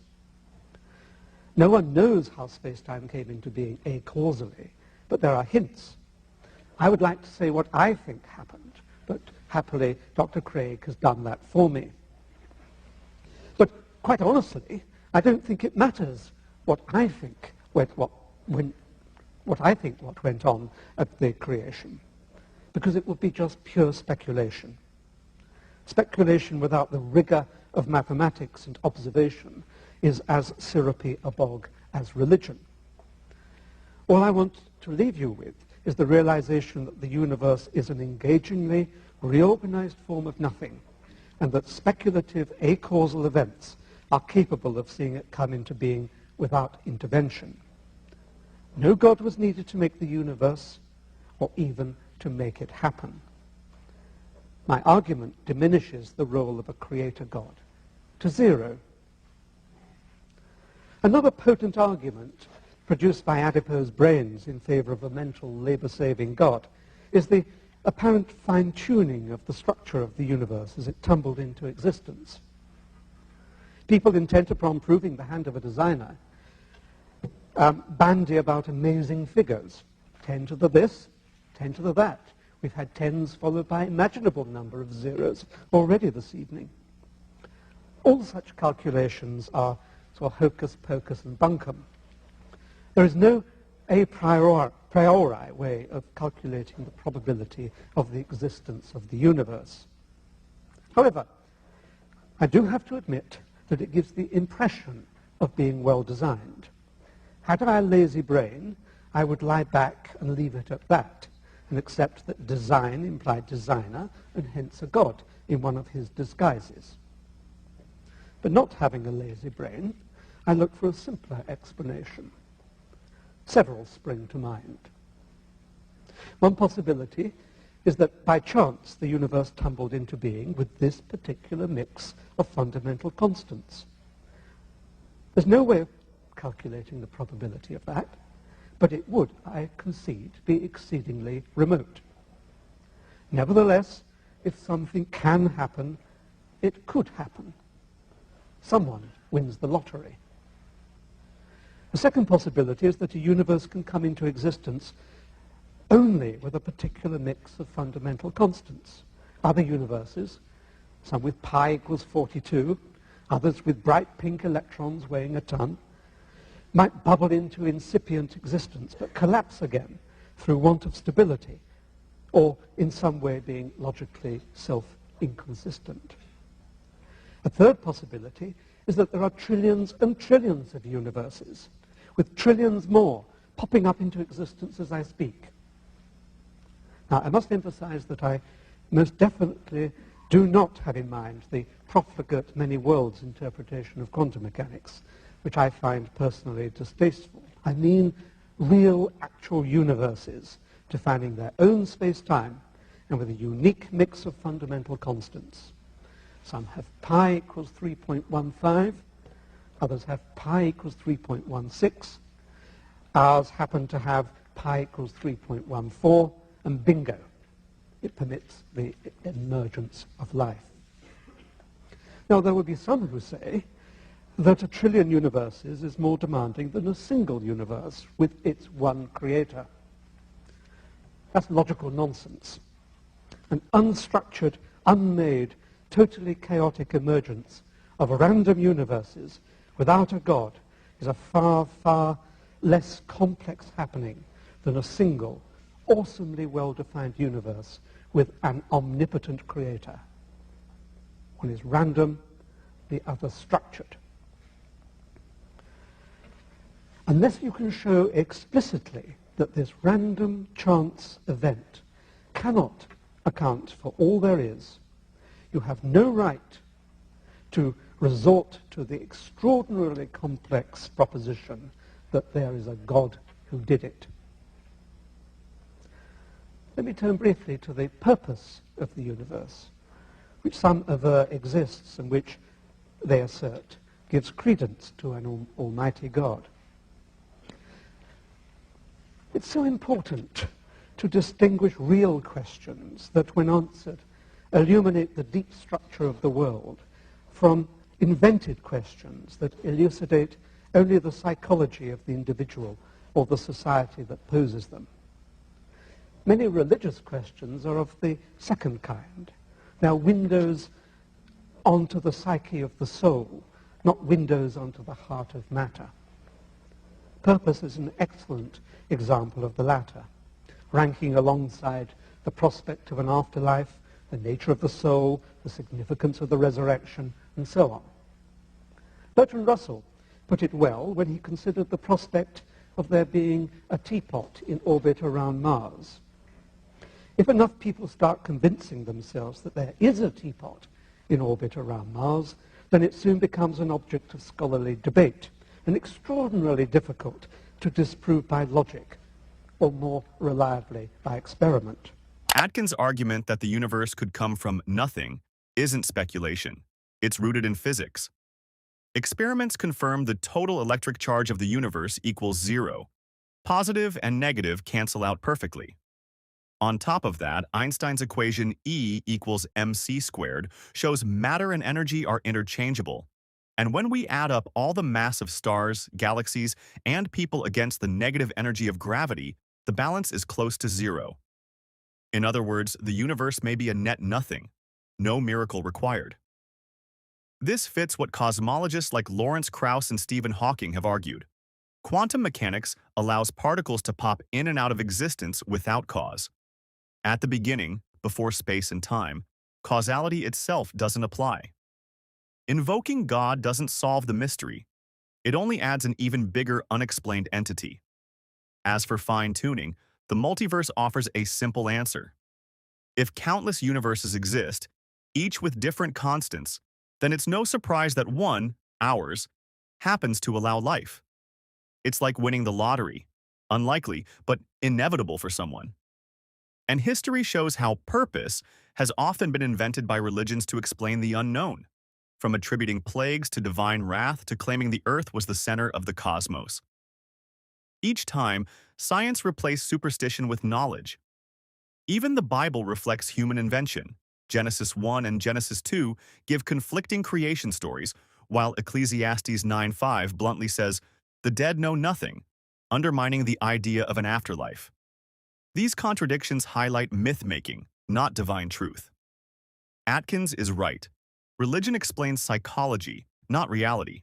No one knows how space-time came into being acausally, but there are hints. I would like to say what I think happened, but happily Dr. Craig has done that for me. But quite honestly, I don't think it matters what I think what went on at the creation, because it would be just pure speculation. Speculation without the rigor of mathematics and observation is as syrupy a bog as religion. All I want to leave you with is the realization that the universe is an engagingly reorganized form of nothing, and that speculative acausal events are capable of seeing it come into being without intervention. No God was needed to make the universe, or even to make it happen. My argument diminishes the role of a creator God to zero. Another potent argument produced by adipose brains in favor of a mental labor-saving God is the apparent fine-tuning of the structure of the universe as it tumbled into existence. People intent upon proving the hand of a designer bandy about amazing figures, 10 to the this, 10 to the that. We've had tens followed by imaginable number of zeros already this evening. All such calculations are sort of hocus pocus and bunkum. There is no a priori way of calculating the probability of the existence of the universe. However, I do have to admit that it gives the impression of being well designed. Had I a lazy brain, I would lie back and leave it at that, and accept that design implied designer, and hence a God in one of his disguises. But not having a lazy brain, I look for a simpler explanation. Several spring to mind. One possibility is that by chance the universe tumbled into being with this particular mix of fundamental constants. There's no way of calculating the probability of that, but it would, I concede, be exceedingly remote. Nevertheless, if something can happen, it could happen. Someone wins the lottery. The second possibility is that a universe can come into existence only with a particular mix of fundamental constants. Other universes, some with pi equals 42, others with bright pink electrons weighing a ton, might bubble into incipient existence but collapse again through want of stability or in some way being logically self-inconsistent. A third possibility is that there are trillions and trillions of universes, with trillions more popping up into existence as I speak. Now, I must emphasize that I most definitely do not have in mind the profligate many worlds interpretation of quantum mechanics, which I find personally distasteful. I mean real, actual universes defining their own space-time and with a unique mix of fundamental constants. Some have pi equals 3.15, others have pi equals 3.16, ours happen to have pi equals 3.14, and bingo, it permits the emergence of life. Now, there would be some who say that a trillion universes is more demanding than a single universe with its one creator. That's logical nonsense. An unstructured, unmade, totally chaotic emergence of random universes without a God is a far, far less complex happening than a single, awesomely well-defined universe with an omnipotent creator. One is random, the other structured. Unless you can show explicitly that this random chance event cannot account for all there is, you have no right to resort to the extraordinarily complex proposition that there is a God who did it. Let me turn briefly to the purpose of the universe, which some aver exists and which, they assert, gives credence to an almighty God. It's so important to distinguish real questions that, when answered, illuminate the deep structure of the world from invented questions that elucidate only the psychology of the individual or the society that poses them. Many religious questions are of the second kind. They are windows onto the psyche of the soul, not windows onto the heart of matter. Purpose is an excellent example of the latter, ranking alongside the prospect of an afterlife, the nature of the soul, the significance of the resurrection, and so on. Bertrand Russell put it well when he considered the prospect of there being a teapot in orbit around Mars. If enough people start convincing themselves that there is a teapot in orbit around Mars, then it soon becomes an object of scholarly debate, and extraordinarily difficult to disprove by logic, or more reliably by experiment. Atkins' argument that the universe could come from nothing isn't speculation. It's rooted in physics. Experiments confirm the total electric charge of the universe equals 0. Positive and negative cancel out perfectly. On top of that, Einstein's equation E equals mc squared shows matter and energy are interchangeable. And when we add up all the mass of stars, galaxies, and people against the negative energy of gravity, the balance is close to 0. In other words, the universe may be a net nothing. No miracle required. This fits what cosmologists like Lawrence Krauss and Stephen Hawking have argued. Quantum mechanics allows particles to pop in and out of existence without cause. At the beginning, before space and time, causality itself doesn't apply. Invoking God doesn't solve the mystery. It only adds an even bigger unexplained entity. As for fine-tuning, the multiverse offers a simple answer. If countless universes exist, each with different constants, then it's no surprise that one, ours, happens to allow life. It's like winning the lottery. Unlikely, but inevitable for someone. And history shows how purpose has often been invented by religions to explain the unknown, from attributing plagues to divine wrath to claiming the earth was the center of the cosmos. Each time, science replaced superstition with knowledge. Even the Bible reflects human invention. Genesis 1 and Genesis 2 give conflicting creation stories, while Ecclesiastes 9:5 bluntly says, "The dead know nothing," undermining the idea of an afterlife. These contradictions highlight myth-making, not divine truth. Atkins is right. Religion explains psychology, not reality.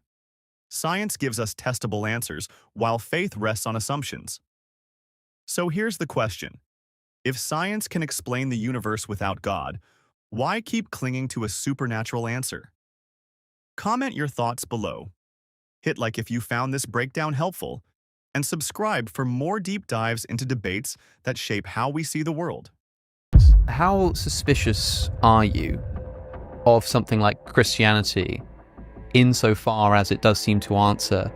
Science gives us testable answers, while faith rests on assumptions. So here's the question. If science can explain the universe without God, why keep clinging to a supernatural answer? Comment your thoughts below. Hit like if you found this breakdown helpful, and subscribe for more deep dives into debates that shape how we see the world. How suspicious are you of something like Christianity insofar as it does seem to answer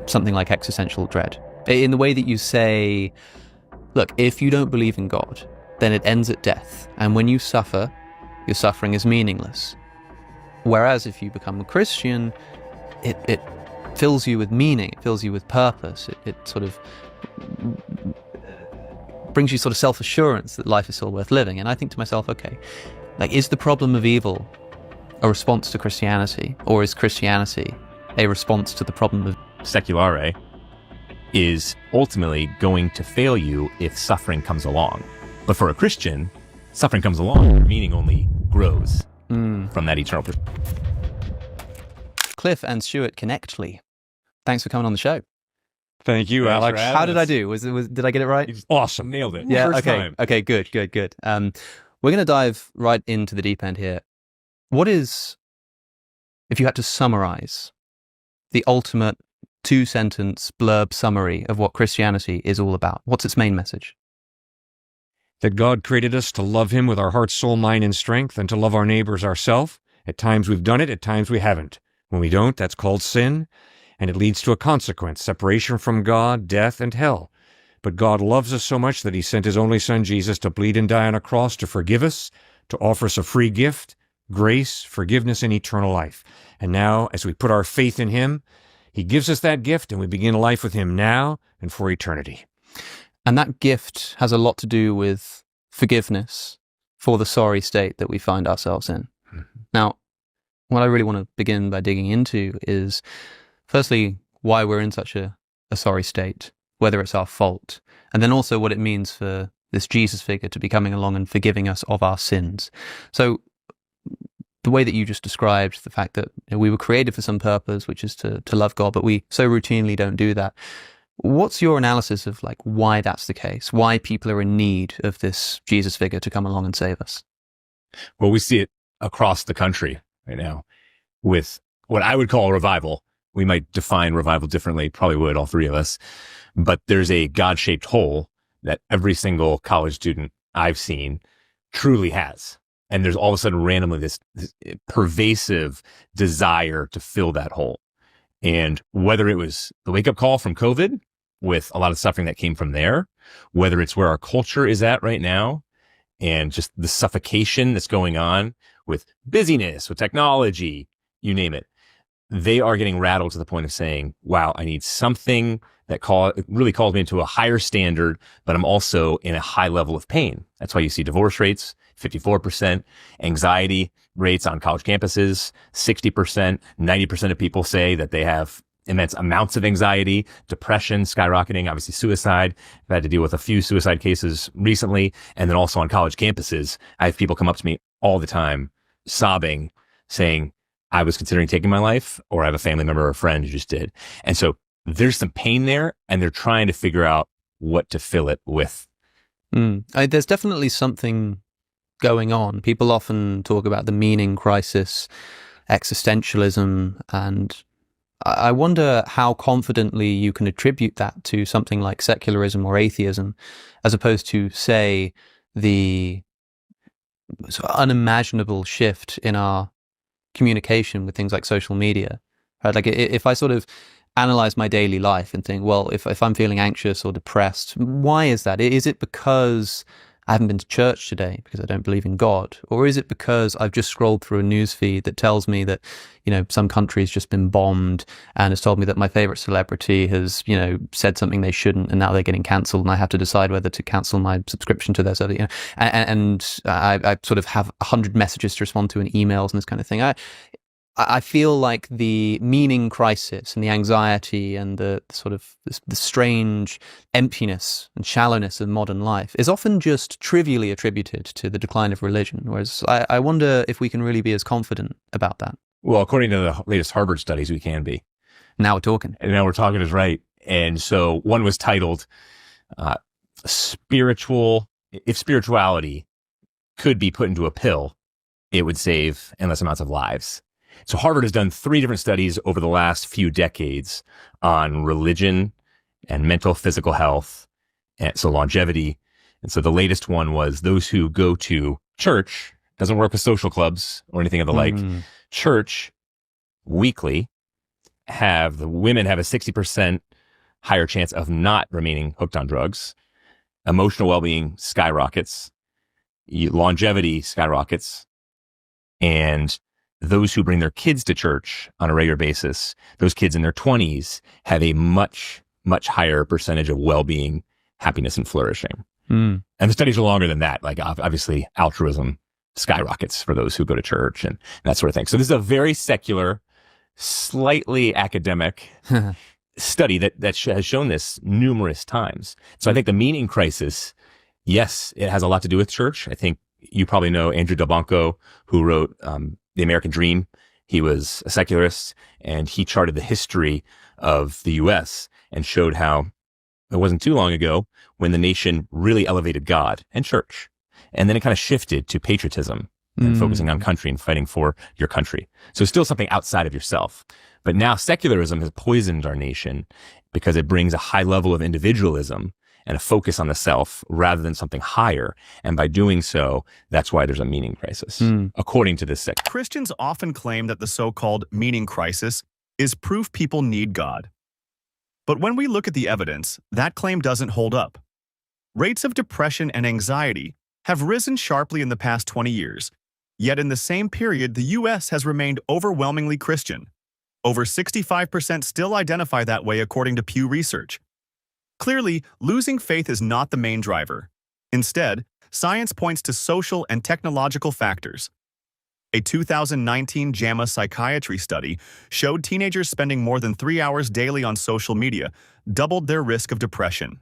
something like existential dread? In the way that you say, look, if you don't believe in God, then it ends at death, and when you suffer, your suffering is meaningless. Whereas if you become a Christian, it fills you with meaning, it fills you with purpose, it sort of brings you sort of self-assurance that life is still worth living. And I think to myself, okay, like, is the problem of evil a response to Christianity, or is Christianity a response to the problem of seculare is ultimately going to fail you if suffering comes along. But for a Christian, suffering comes along, meaning only grows from that eternal perspective. Cliff and Stuart Connectly? Thanks for coming on the show. Thank you, Alex. How did I do? Did I get it right? Awesome. Nailed it. Yeah. First Okay. time. Okay. Good. We're going to dive right into the deep end here. What is, if you had to summarize, the ultimate 2-sentence blurb summary of what Christianity is all about? What's its main message? That God created us to love him with our heart, soul, mind, and strength, and to love our neighbors ourselves. At times we've done it, at times we haven't. When we don't, that's called sin, and it leads to a consequence, separation from God, death, and hell. But God loves us so much that he sent his only son, Jesus, to bleed and die on a cross to forgive us, to offer us a free gift, grace, forgiveness, and eternal life. And now, as we put our faith in him, he gives us that gift, and we begin life with him now and for eternity. And that gift has a lot to do with forgiveness for the sorry state that we find ourselves in. Mm-hmm. Now, what I really want to begin by digging into is, firstly, why we're in such a sorry state, whether it's our fault, and then also what it means for this Jesus figure to be coming along and forgiving us of our sins. So the way that you just described the fact that we were created for some purpose, which is to love God, but we so routinely don't do that. What's your analysis of like why that's the case? Why people are in need of this Jesus figure to come along and save us? Well, we see it across the country right now with what I would call a revival. We might define revival differently, probably would, all three of us. But there's a God-shaped hole that every single college student I've seen truly has. And there's all of a sudden randomly this pervasive desire to fill that hole. And whether it was the wake-up call from COVID with a lot of suffering that came from there, whether it's where our culture is at right now, and just the suffocation that's going on with busyness, with technology, you name it, they are getting rattled to the point of saying, wow, I need something that really calls me into a higher standard, but I'm also in a high level of pain. That's why you see divorce rates, 54%, anxiety rates on college campuses, 60%, 90% of people say that they have immense amounts of anxiety, depression skyrocketing, obviously suicide. I've had to deal with a few suicide cases recently. And then also on college campuses, I have people come up to me all the time sobbing, saying, I was considering taking my life, or I have a family member or a friend who just did. And so there's some pain there, and they're trying to figure out what to fill it with. There's definitely something going on. People often talk about the meaning crisis, existentialism, and I wonder how confidently you can attribute that to something like secularism or atheism, as opposed to, say, the sort of unimaginable shift in our communication with things like social media. Right? Like if I sort of analyze my daily life and think, well, if I'm feeling anxious or depressed, why is that? Is it because I haven't been to church today because I don't believe in God? Or is it because I've just scrolled through a news feed that tells me that, some country's just been bombed and has told me that my favorite celebrity has, said something they shouldn't and now they're getting cancelled and I have to decide whether to cancel my subscription to their service, and I sort of have 100 messages to respond to and emails and this kind of thing. I feel like the meaning crisis and the anxiety and the sort of the strange emptiness and shallowness of modern life is often just trivially attributed to the decline of religion. Whereas I wonder if we can really be as confident about that. Well, according to the latest Harvard studies, we can be. Now we're talking. And now we're talking is right. And so one was titled, if spirituality could be put into a pill, it would save endless amounts of lives. So Harvard has done 3 different studies over the last few decades on religion and mental, physical health, and so longevity. And so the latest one was those who go to church, doesn't work with social clubs or anything of the like, church weekly, the women have a 60% higher chance of not remaining hooked on drugs. Emotional well-being skyrockets, longevity skyrockets, and those who bring their kids to church on a regular basis, those kids in their 20s have a much, much higher percentage of well-being, happiness, and flourishing. And the studies are longer than that. Like obviously altruism skyrockets for those who go to church and that sort of thing. So this is a very secular, slightly academic study that has shown this numerous times. So I think the meaning crisis, yes, it has a lot to do with church. I think you probably know Andrew Delbanco, who wrote The American Dream. He was a secularist, and he charted the history of the U.S. and showed how it wasn't too long ago when the nation really elevated God and church. And then it kind of shifted to patriotism and focusing on country and fighting for your country. So it's still something outside of yourself. But now secularism has poisoned our nation because it brings a high level of individualism and a focus on the self rather than something higher. And by doing so, that's why there's a meaning crisis, according to this sect. Christians often claim that the so-called meaning crisis is proof people need God. But when we look at the evidence, that claim doesn't hold up. Rates of depression and anxiety have risen sharply in the past 20 years, yet in the same period, the U.S. has remained overwhelmingly Christian. Over 65% still identify that way according to Pew Research. Clearly, losing faith is not the main driver. Instead, science points to social and technological factors. A 2019 JAMA psychiatry study showed teenagers spending more than 3 hours daily on social media doubled their risk of depression.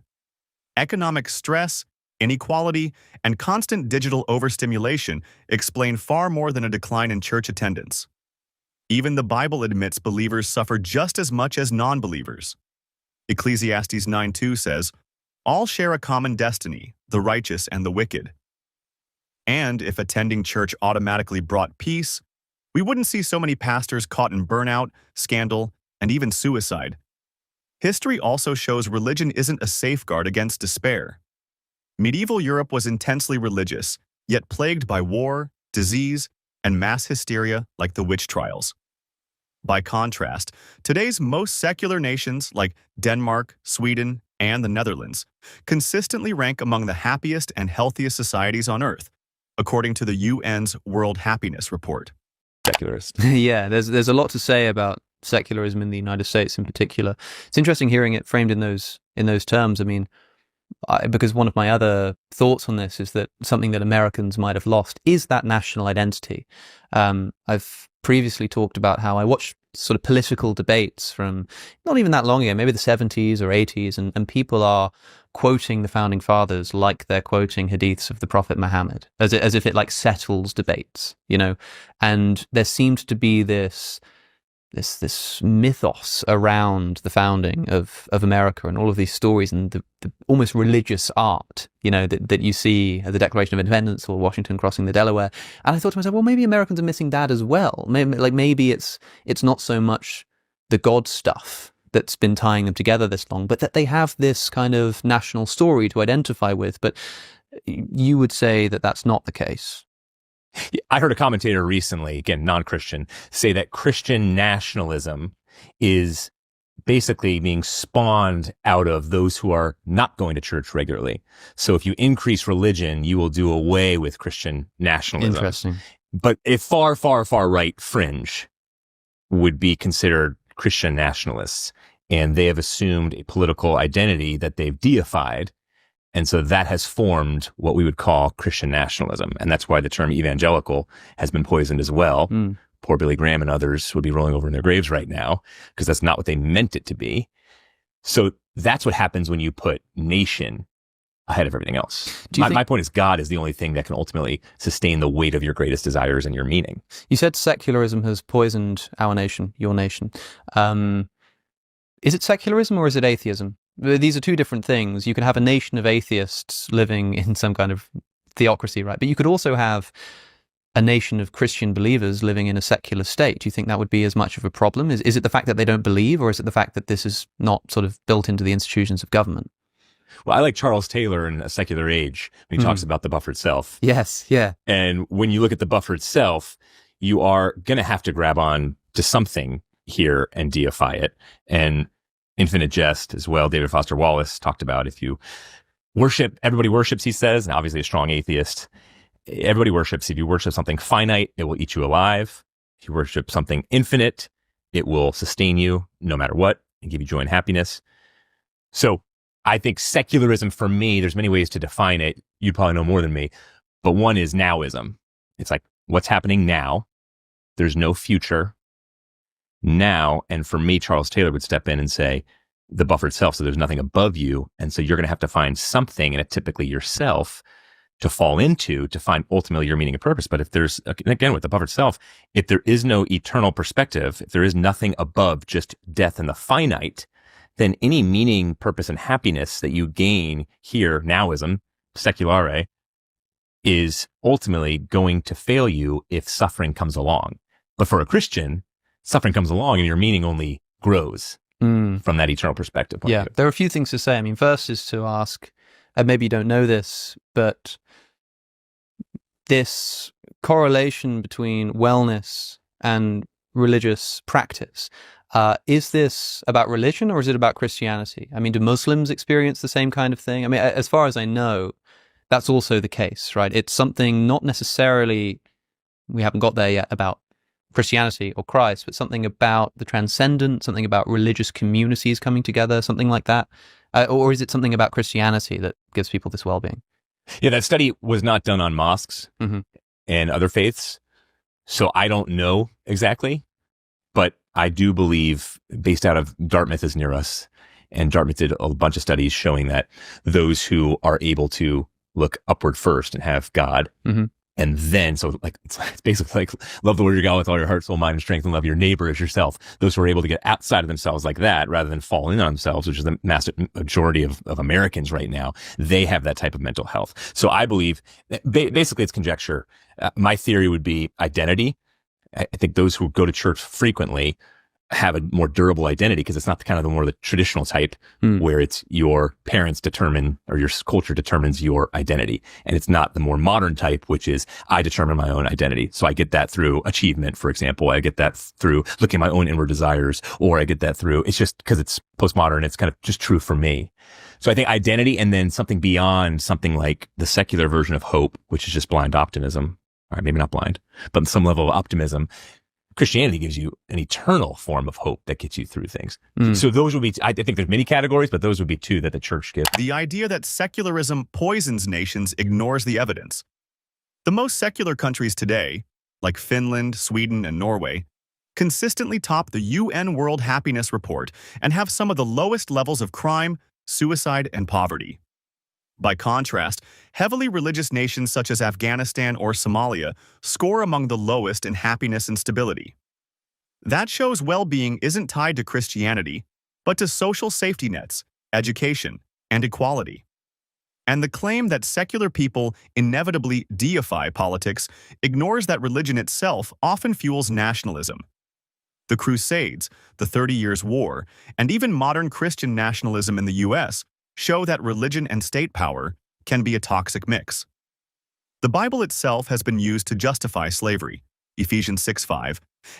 Economic stress, inequality, and constant digital overstimulation explain far more than a decline in church attendance. Even the Bible admits believers suffer just as much as non-believers. Ecclesiastes 9:2 says, "All share a common destiny, the righteous and the wicked." And if attending church automatically brought peace, we wouldn't see so many pastors caught in burnout, scandal, and even suicide. History also shows religion isn't a safeguard against despair. Medieval Europe was intensely religious, yet plagued by war, disease, and mass hysteria like the witch trials. By contrast, today's most secular nations like Denmark, Sweden, and the Netherlands consistently rank among the happiest and healthiest societies on earth, according to the UN's World Happiness Report. Secularist. Yeah, there's a lot to say about secularism in the United States in particular. It's interesting hearing it framed in those terms. I mean, because one of my other thoughts on this is that something that Americans might have lost is that national identity. I've previously talked about how I watched sort of political debates from not even that long ago, maybe the 70s or 80s, and people are quoting the founding fathers like they're quoting hadiths of the Prophet Muhammad, as if it like settles debates, you know. And there seemed to be this mythos around the founding of America and all of these stories and the almost religious art, you know, that you see at the Declaration of Independence or Washington crossing the Delaware. And I thought to myself, well, maybe Americans are missing that as well. Maybe it's not so much the God stuff that's been tying them together this long, but that they have this kind of national story to identify with. But you would say that that's not the case. I heard a commentator recently, again, non-Christian, say that Christian nationalism is basically being spawned out of those who are not going to church regularly. So if you increase religion, you will do away with Christian nationalism. Interesting. But a far, far, far right fringe would be considered Christian nationalists, and they have assumed a political identity that they've deified. And so that has formed what we would call Christian nationalism. And that's why the term evangelical has been poisoned as well. Poor Billy Graham and others would be rolling over in their graves right now because that's not what they meant it to be. So that's what happens when you put nation ahead of everything else. My point is God is the only thing that can ultimately sustain the weight of your greatest desires and your meaning. You said secularism has poisoned our nation, your nation. Is it secularism or is it atheism? These are two different things. You can have a nation of atheists living in some kind of theocracy, right? But you could also have a nation of Christian believers living in a secular state. Do you think that would be as much of a problem? Is it the fact that they don't believe, or is it the fact that this is not sort of built into the institutions of government? Well, I like Charles Taylor in A Secular Age when he talks about the buffered self. Yes, yeah. And when you look at the buffered self, you are going to have to grab on to something here and deify it. And Infinite Jest as well, David Foster Wallace talked about, if you worship, everybody worships, he says, and obviously a strong atheist. Everybody worships. If you worship something finite, it will eat you alive. If you worship something infinite, it will sustain you no matter what and give you joy and happiness. So I think secularism for me, there's many ways to define it. You probably know more than me, but one is nowism. It's like what's happening now. There's no future now. And for me, Charles Taylor would step in and say the buffered self. So there's nothing above you. And so you're going to have to find something, and it's typically yourself, to fall into to find ultimately your meaning and purpose. But if there's, again, with the buffered self, if there is no eternal perspective, if there is nothing above just death and the finite, then any meaning, purpose, and happiness that you gain here, nowism, seculare, is ultimately going to fail you if suffering comes along. But for a Christian, suffering comes along and your meaning only grows from that eternal perspective. Yeah, there are a few things to say. I mean, first is to ask, and maybe you don't know this, but this correlation between wellness and religious practice, is this about religion or is it about Christianity? I mean, do Muslims experience the same kind of thing? I mean, as far as I know, that's also the case, right? It's something not necessarily, we haven't got there yet, about Christianity or Christ, but something about the transcendent, something about religious communities coming together, something like that. Or is it something about Christianity that gives people this well-being? Yeah, that study was not done on mosques and other faiths. So I don't know exactly, but I do believe, based out of Dartmouth is near us, and Dartmouth did a bunch of studies showing that those who are able to look upward first and have God, and then, so like, it's basically like, love the Lord your God with all your heart, soul, mind, and strength, and love your neighbor as yourself. Those who are able to get outside of themselves like that, rather than fall in on themselves, which is the massive majority of Americans right now, they have that type of mental health. So I believe, basically it's conjecture. My theory would be identity. I think those who go to church frequently have a more durable identity, because it's not the more the traditional type where it's your parents determine, or your culture determines your identity. And it's not the more modern type, which is I determine my own identity. So I get that through achievement, for example. I get that through looking at my own inward desires, or I get that through, it's just because it's postmodern. It's kind of just true for me. So I think identity, and then something beyond, something like the secular version of hope, which is just blind optimism. All right, maybe not blind, but some level of optimism. Christianity gives you an eternal form of hope that gets you through things. So those would be, I think there's many categories, but those would be two that the church gives. The idea that secularism poisons nations ignores the evidence. The most secular countries today, like Finland, Sweden, and Norway, consistently top the UN World Happiness Report and have some of the lowest levels of crime, suicide, and poverty. By contrast, heavily religious nations such as Afghanistan or Somalia score among the lowest in happiness and stability. That shows well-being isn't tied to Christianity, but to social safety nets, education, and equality. And the claim that secular people inevitably deify politics ignores that religion itself often fuels nationalism. The Crusades, the 30 Years' War, and even modern Christian nationalism in the U.S. show that religion and state power can be a toxic mix. The Bible itself has been used to justify slavery, Ephesians 6:5,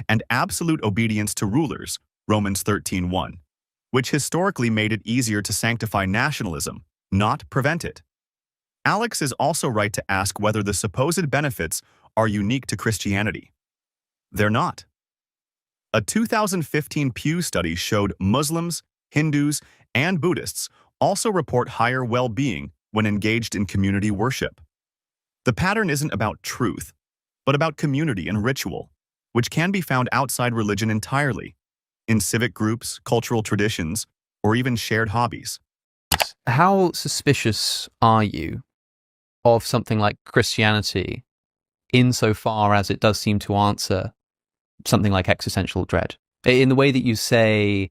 and absolute obedience to rulers, Romans 13:1, which historically made it easier to sanctify nationalism, not prevent it. Alex is also right to ask whether the supposed benefits are unique to Christianity. They're not. A 2015 Pew study showed Muslims, Hindus, and Buddhists also report higher well-being when engaged in community worship. The pattern isn't about truth, but about community and ritual, which can be found outside religion entirely, in civic groups, cultural traditions, or even shared hobbies. How suspicious are you of something like Christianity insofar as it does seem to answer something like existential dread? In the way that you say,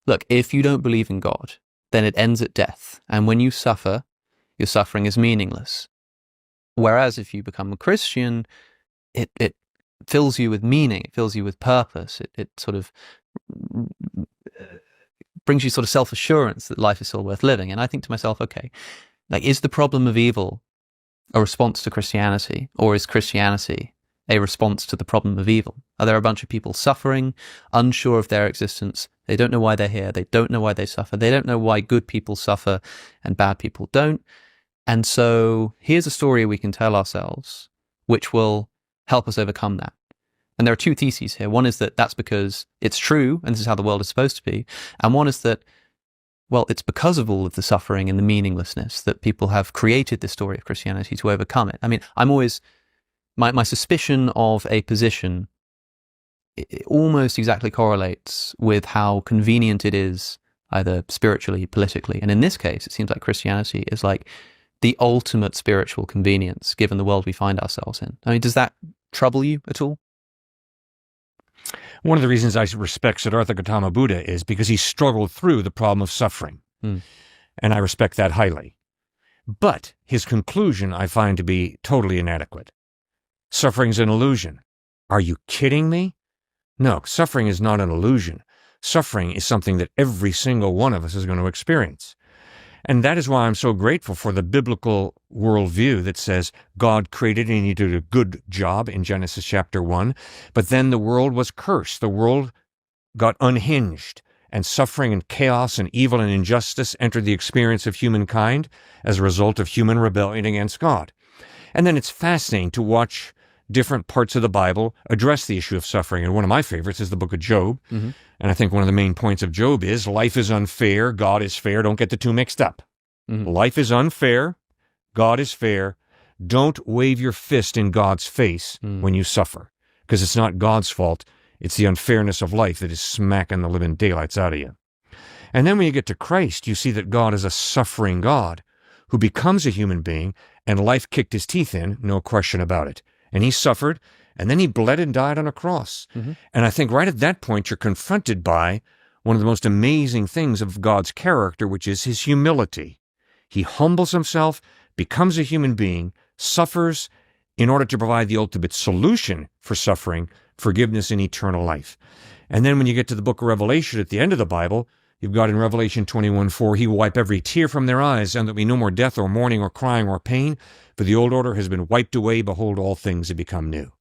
look, if you don't believe in God, then it ends at death. And when you suffer, your suffering is meaningless. Whereas if you become a Christian, it fills you with meaning, it fills you with purpose, it sort of brings you sort of self-assurance that life is still worth living. And I think to myself, okay, like, is the problem of evil a response to Christianity, or is Christianity a response to the problem of evil? Are there a bunch of people suffering, unsure of their existence? They don't know why they're here. They don't know why they suffer. They don't know why good people suffer and bad people don't. And so here's a story we can tell ourselves which will help us overcome that. And there are two theses here. One is that that's because it's true and this is how the world is supposed to be. And one is that, well, it's because of all of the suffering and the meaninglessness that people have created this story of Christianity to overcome it. I mean, I'm always, my suspicion of a position, it almost exactly correlates with how convenient it is, either spiritually, politically. And in this case, it seems like Christianity is like the ultimate spiritual convenience, given the world we find ourselves in. I mean, does that trouble you at all? One of the reasons I respect Siddhartha Gautama Buddha is because he struggled through the problem of suffering. And I respect that highly. But his conclusion I find to be totally inadequate. Suffering's an illusion. Are you kidding me? No, suffering is not an illusion. Suffering is something that every single one of us is going to experience. And that is why I'm so grateful for the biblical worldview that says God created and he did a good job in Genesis chapter 1, but then the world was cursed. The world got unhinged, and suffering and chaos and evil and injustice entered the experience of humankind as a result of human rebellion against God. And then it's fascinating to watch different parts of the Bible address the issue of suffering. And one of my favorites is the book of Job. And I think one of the main points of Job is life is unfair, God is fair. Don't get the two mixed up. Life is unfair, God is fair. Don't wave your fist in God's face when you suffer, because it's not God's fault. It's the unfairness of life that is smacking the living daylights out of you. And then when you get to Christ, you see that God is a suffering God who becomes a human being, and life kicked his teeth in, no question about it. And he suffered, and then he bled and died on a cross. And I think right at that point, you're confronted by one of the most amazing things of God's character, which is his humility. He humbles himself, becomes a human being, suffers in order to provide the ultimate solution for suffering, forgiveness, and eternal life. And then when you get to the book of Revelation at the end of the Bible, you've got in Revelation 21:4, he will wipe every tear from their eyes, and there'll be no more death or mourning or crying or pain, for the old order has been wiped away. Behold, all things have become new.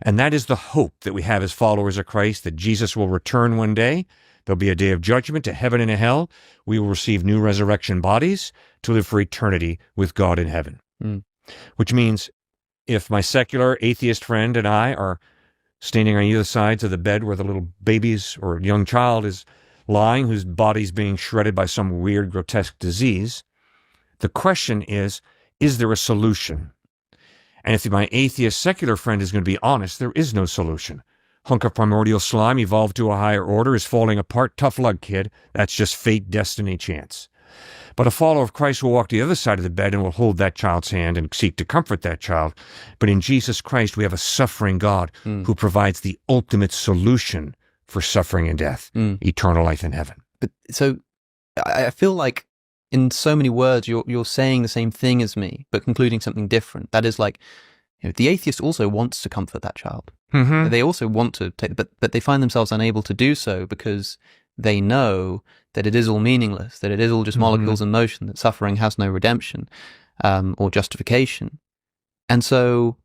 And that is the hope that we have as followers of Christ, that Jesus will return one day. There'll be a day of judgment, a heaven and a hell. We will receive new resurrection bodies to live for eternity with God in heaven. Which means if my secular atheist friend and I are standing on either sides of the bed where the little babies or young child is lying, whose body's being shredded by some weird, grotesque disease, the question is there a solution? And if my atheist secular friend is going to be honest, there is no solution. Hunk of primordial slime evolved to a higher order is falling apart. Tough luck, kid. That's just fate, destiny, chance. But a follower of Christ will walk to the other side of the bed and will hold that child's hand and seek to comfort that child. But in Jesus Christ, we have a suffering God who provides the ultimate solution for suffering and death, eternal life in heaven. But so I feel like in so many words, you're saying the same thing as me, but concluding something different. That is like, the atheist also wants to comfort that child. They also want to take, but they find themselves unable to do so because they know that it is all meaningless, that it is all just molecules in motion, that suffering has no redemption or justification. And so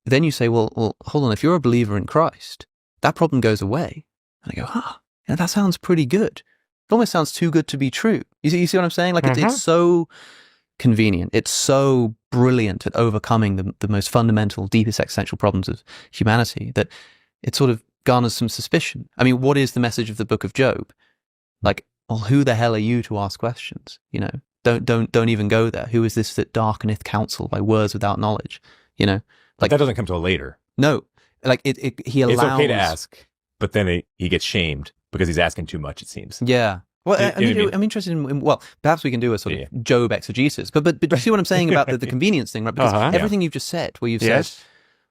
then you say, well, hold on, if you're a believer in Christ, that problem goes away. And I go, that sounds pretty good. It almost sounds too good to be true. You see what I'm saying? Like it's so convenient. It's so brilliant at overcoming the most fundamental, deepest existential problems of humanity that it sort of garners some suspicion. I mean, what is the message of the book of Job? Like, well, who the hell are you to ask questions? Don't even go there. Who is this that darkeneth counsel by words without knowledge? Like But that doesn't come till later. No, like he allows. It's okay to ask, but then he gets shamed because he's asking too much, it seems. Yeah. Well, I'm interested in, well, perhaps we can do a sort of Job exegesis, but you see what I'm saying about the convenience thing, right? Because everything you've just said, where you've said,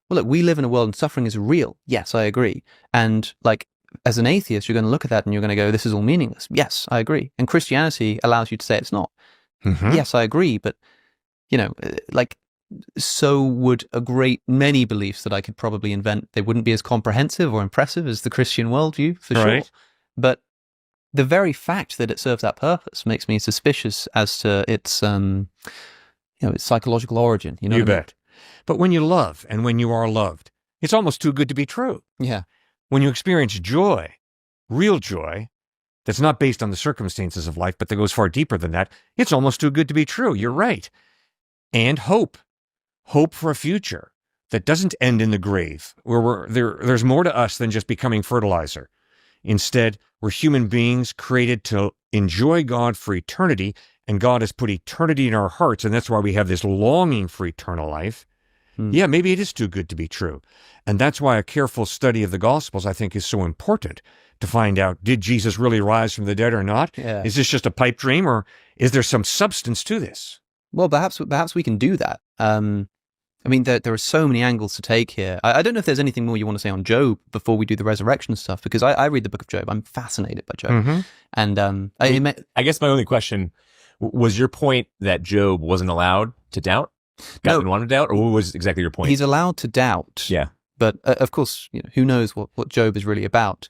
well, look, we live in a world and suffering is real. Yes, I agree. And like, as an atheist, you're going to look at that and you're going to go, this is all meaningless. Yes, I agree. And Christianity allows you to say it's not. Yes, I agree. But, like, so would a great many beliefs that I could probably invent. They wouldn't be as comprehensive or impressive as the Christian worldview, for sure. But the very fact that it serves that purpose makes me suspicious as to its, its psychological origin. You bet. But when you love and when you are loved, it's almost too good to be true. Yeah. When you experience joy, real joy, that's not based on the circumstances of life, but that goes far deeper than that, it's almost too good to be true. You're right. And hope for a future that doesn't end in the grave, where there's more to us than just becoming fertilizer. Instead, we're human beings created to enjoy God for eternity, and God has put eternity in our hearts, and that's why we have this longing for eternal life. Yeah, maybe it is too good to be true. And that's why a careful study of the Gospels, I think, is so important to find out, did Jesus really rise from the dead or not? Yeah. Is this just a pipe dream, or is there some substance to this? Well, perhaps we can do that. I mean, there are so many angles to take here. I don't know if there's anything more you want to say on Job before we do the resurrection stuff, because I read the book of Job. I'm fascinated by Job. And I guess my only question Was your point that Job wasn't allowed to doubt? God didn't want to doubt? Or what was exactly your point? He's allowed to doubt. Yeah. But of course, who knows what Job is really about.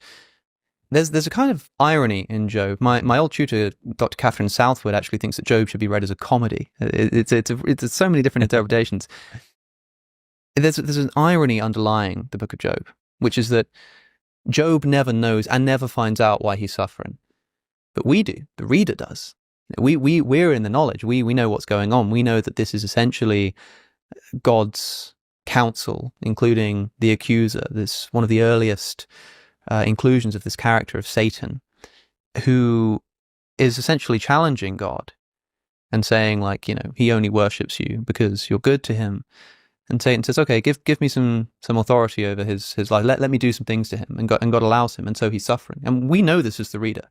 There's a kind of irony in Job. My old tutor, Dr. Catherine Southwood, actually thinks that Job should be read as a comedy. It's so many different interpretations. There's an irony underlying the book of Job, which is that Job never knows and never finds out why he's suffering. But we do. The reader does. We're in the knowledge. We know what's going on. We know that this is essentially God's counsel, including the accuser, this one of the earliest inclusions of this character of Satan, who is essentially challenging God and saying, like, he only worships you because you're good to him. And Satan says, okay, give me some authority over his life. Let me do some things to him. And God allows him, and so he's suffering. And we know this as the reader.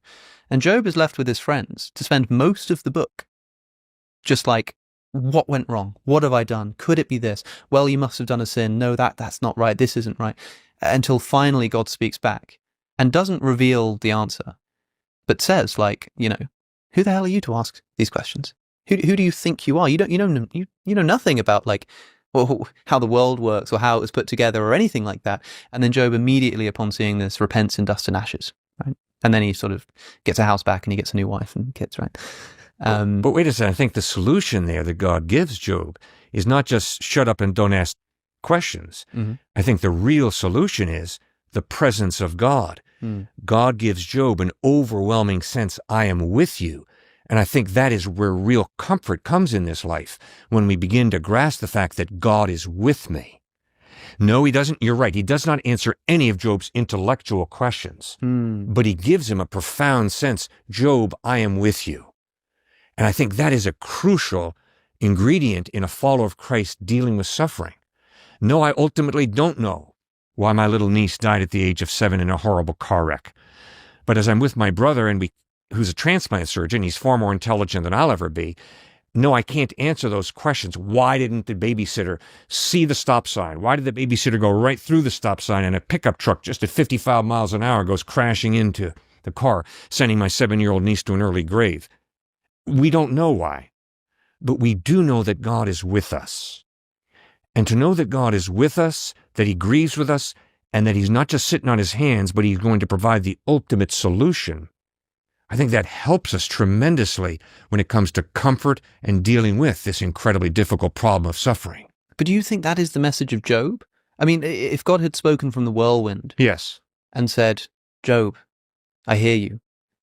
And Job is left with his friends to spend most of the book just like, what went wrong? What have I done? Could it be this? Well, you must have done a sin. No, that's not right. This isn't right. Until finally God speaks back and doesn't reveal the answer, but says, like, who the hell are you to ask these questions? Who do you think you are? You know nothing about, like, how the world works or how it was put together or anything like that. And then Job immediately upon seeing this repents in dust and ashes, right? And then he sort of gets a house back and he gets a new wife and kids, right? But wait a second, I think the solution there that God gives Job is not just shut up and don't ask questions. Mm-hmm. I think the real solution is the presence of God. God gives Job an overwhelming sense, I am with you. And I think that is where real comfort comes in this life, when we begin to grasp the fact that God is with me. No, he doesn't. You're right. He does not answer any of Job's intellectual questions, but he gives him a profound sense, Job, I am with you. And I think that is a crucial ingredient in a follower of Christ dealing with suffering. No, I ultimately don't know why my little niece died at the age of 7 in a horrible car wreck. But as I'm with my brother, who's a transplant surgeon, he's far more intelligent than I'll ever be. No, I can't answer those questions. Why didn't the babysitter see the stop sign? Why did the babysitter go right through the stop sign and a pickup truck just at 55 miles an hour goes crashing into the car, sending my 7-year-old niece to an early grave? We don't know why, but we do know that God is with us. And to know that God is with us, that he grieves with us, and that he's not just sitting on his hands, but he's going to provide the ultimate solution, I think that helps us tremendously when it comes to comfort and dealing with this incredibly difficult problem of suffering. But do you think that is the message of Job? I mean, if God had spoken from the whirlwind, Yes. and said, Job, I hear you.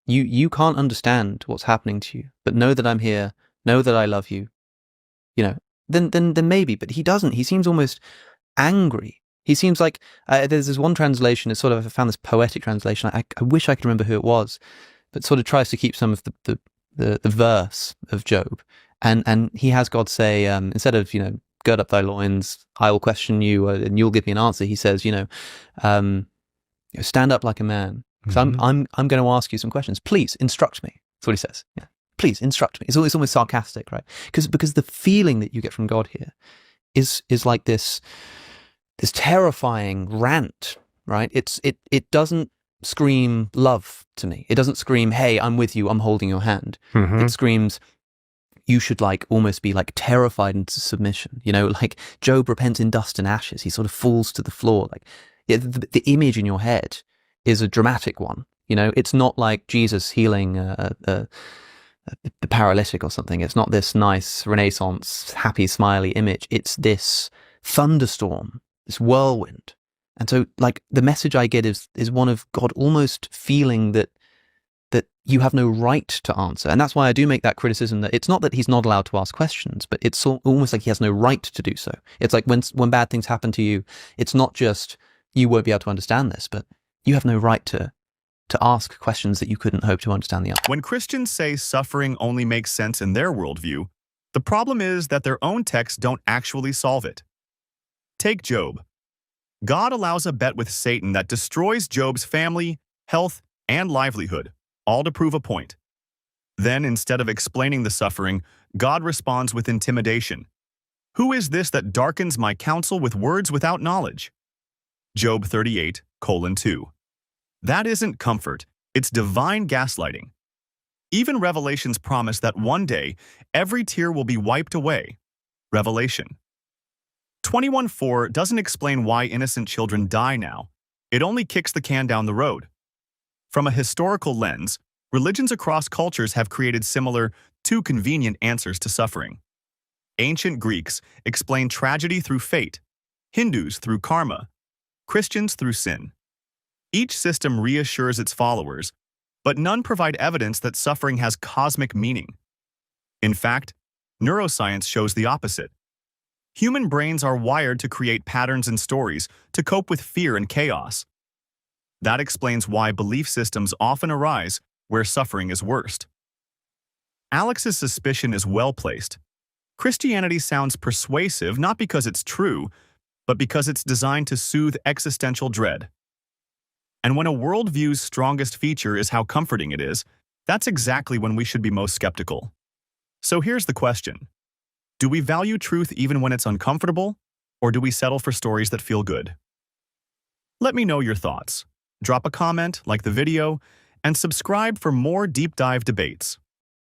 You can't understand what's happening to you, but know that I'm here, know that I love you, then maybe, but he doesn't. He seems almost angry. He seems like, there's this one translation, it's sort of, I found this poetic translation, I wish I could remember who it was, but sort of tries to keep some of the verse of Job. And he has God say, instead of, gird up thy loins, I will question you, and you'll give me an answer, he says, stand up like a man, because I'm going to ask you some questions. Please instruct me. That's what he says. Yeah. Please instruct me. It's almost sarcastic, right? Because the feeling that you get from God here is like this terrifying rant, right? It doesn't scream love to me. It doesn't scream, hey, I'm with you, I'm holding your hand. It screams, you should almost be terrified into submission. Like Job repents in dust and ashes. He sort of falls to the floor. The image in your head is a dramatic one. It's not like Jesus healing the paralytic or something. It's not this nice Renaissance, happy, smiley image. It's this thunderstorm, this whirlwind. And so, the message I get is one of God almost feeling that you have no right to answer. And that's why I do make that criticism that it's not that he's not allowed to ask questions, but it's almost like he has no right to do so. It's like when bad things happen to you, it's not just you won't be able to understand this, but you have no right to ask questions that you couldn't hope to understand the answer. When Christians say suffering only makes sense in their worldview, the problem is that their own texts don't actually solve it. Take Job. God allows a bet with Satan that destroys Job's family, health, and livelihood, all to prove a point. Then, instead of explaining the suffering, God responds with intimidation. Who is this that darkens my counsel with words without knowledge? Job 38:2. That isn't comfort, it's divine gaslighting. Even Revelation's promise that one day every tear will be wiped away. Revelation 21:4 doesn't explain why innocent children die now. It only kicks the can down the road. From a historical lens, religions across cultures have created similar, too convenient answers to suffering. Ancient Greeks explained tragedy through fate, Hindus through karma, Christians through sin. Each system reassures its followers, but none provide evidence that suffering has cosmic meaning. In fact, neuroscience shows the opposite. Human brains are wired to create patterns and stories to cope with fear and chaos. That explains why belief systems often arise where suffering is worst. Alex's suspicion is well placed. Christianity sounds persuasive not because it's true, but because it's designed to soothe existential dread. And when a worldview's strongest feature is how comforting it is, that's exactly when we should be most skeptical. So here's the question. Do we value truth even when it's uncomfortable, or do we settle for stories that feel good? Let me know your thoughts. Drop a comment, like the video, and subscribe for more deep dive debates.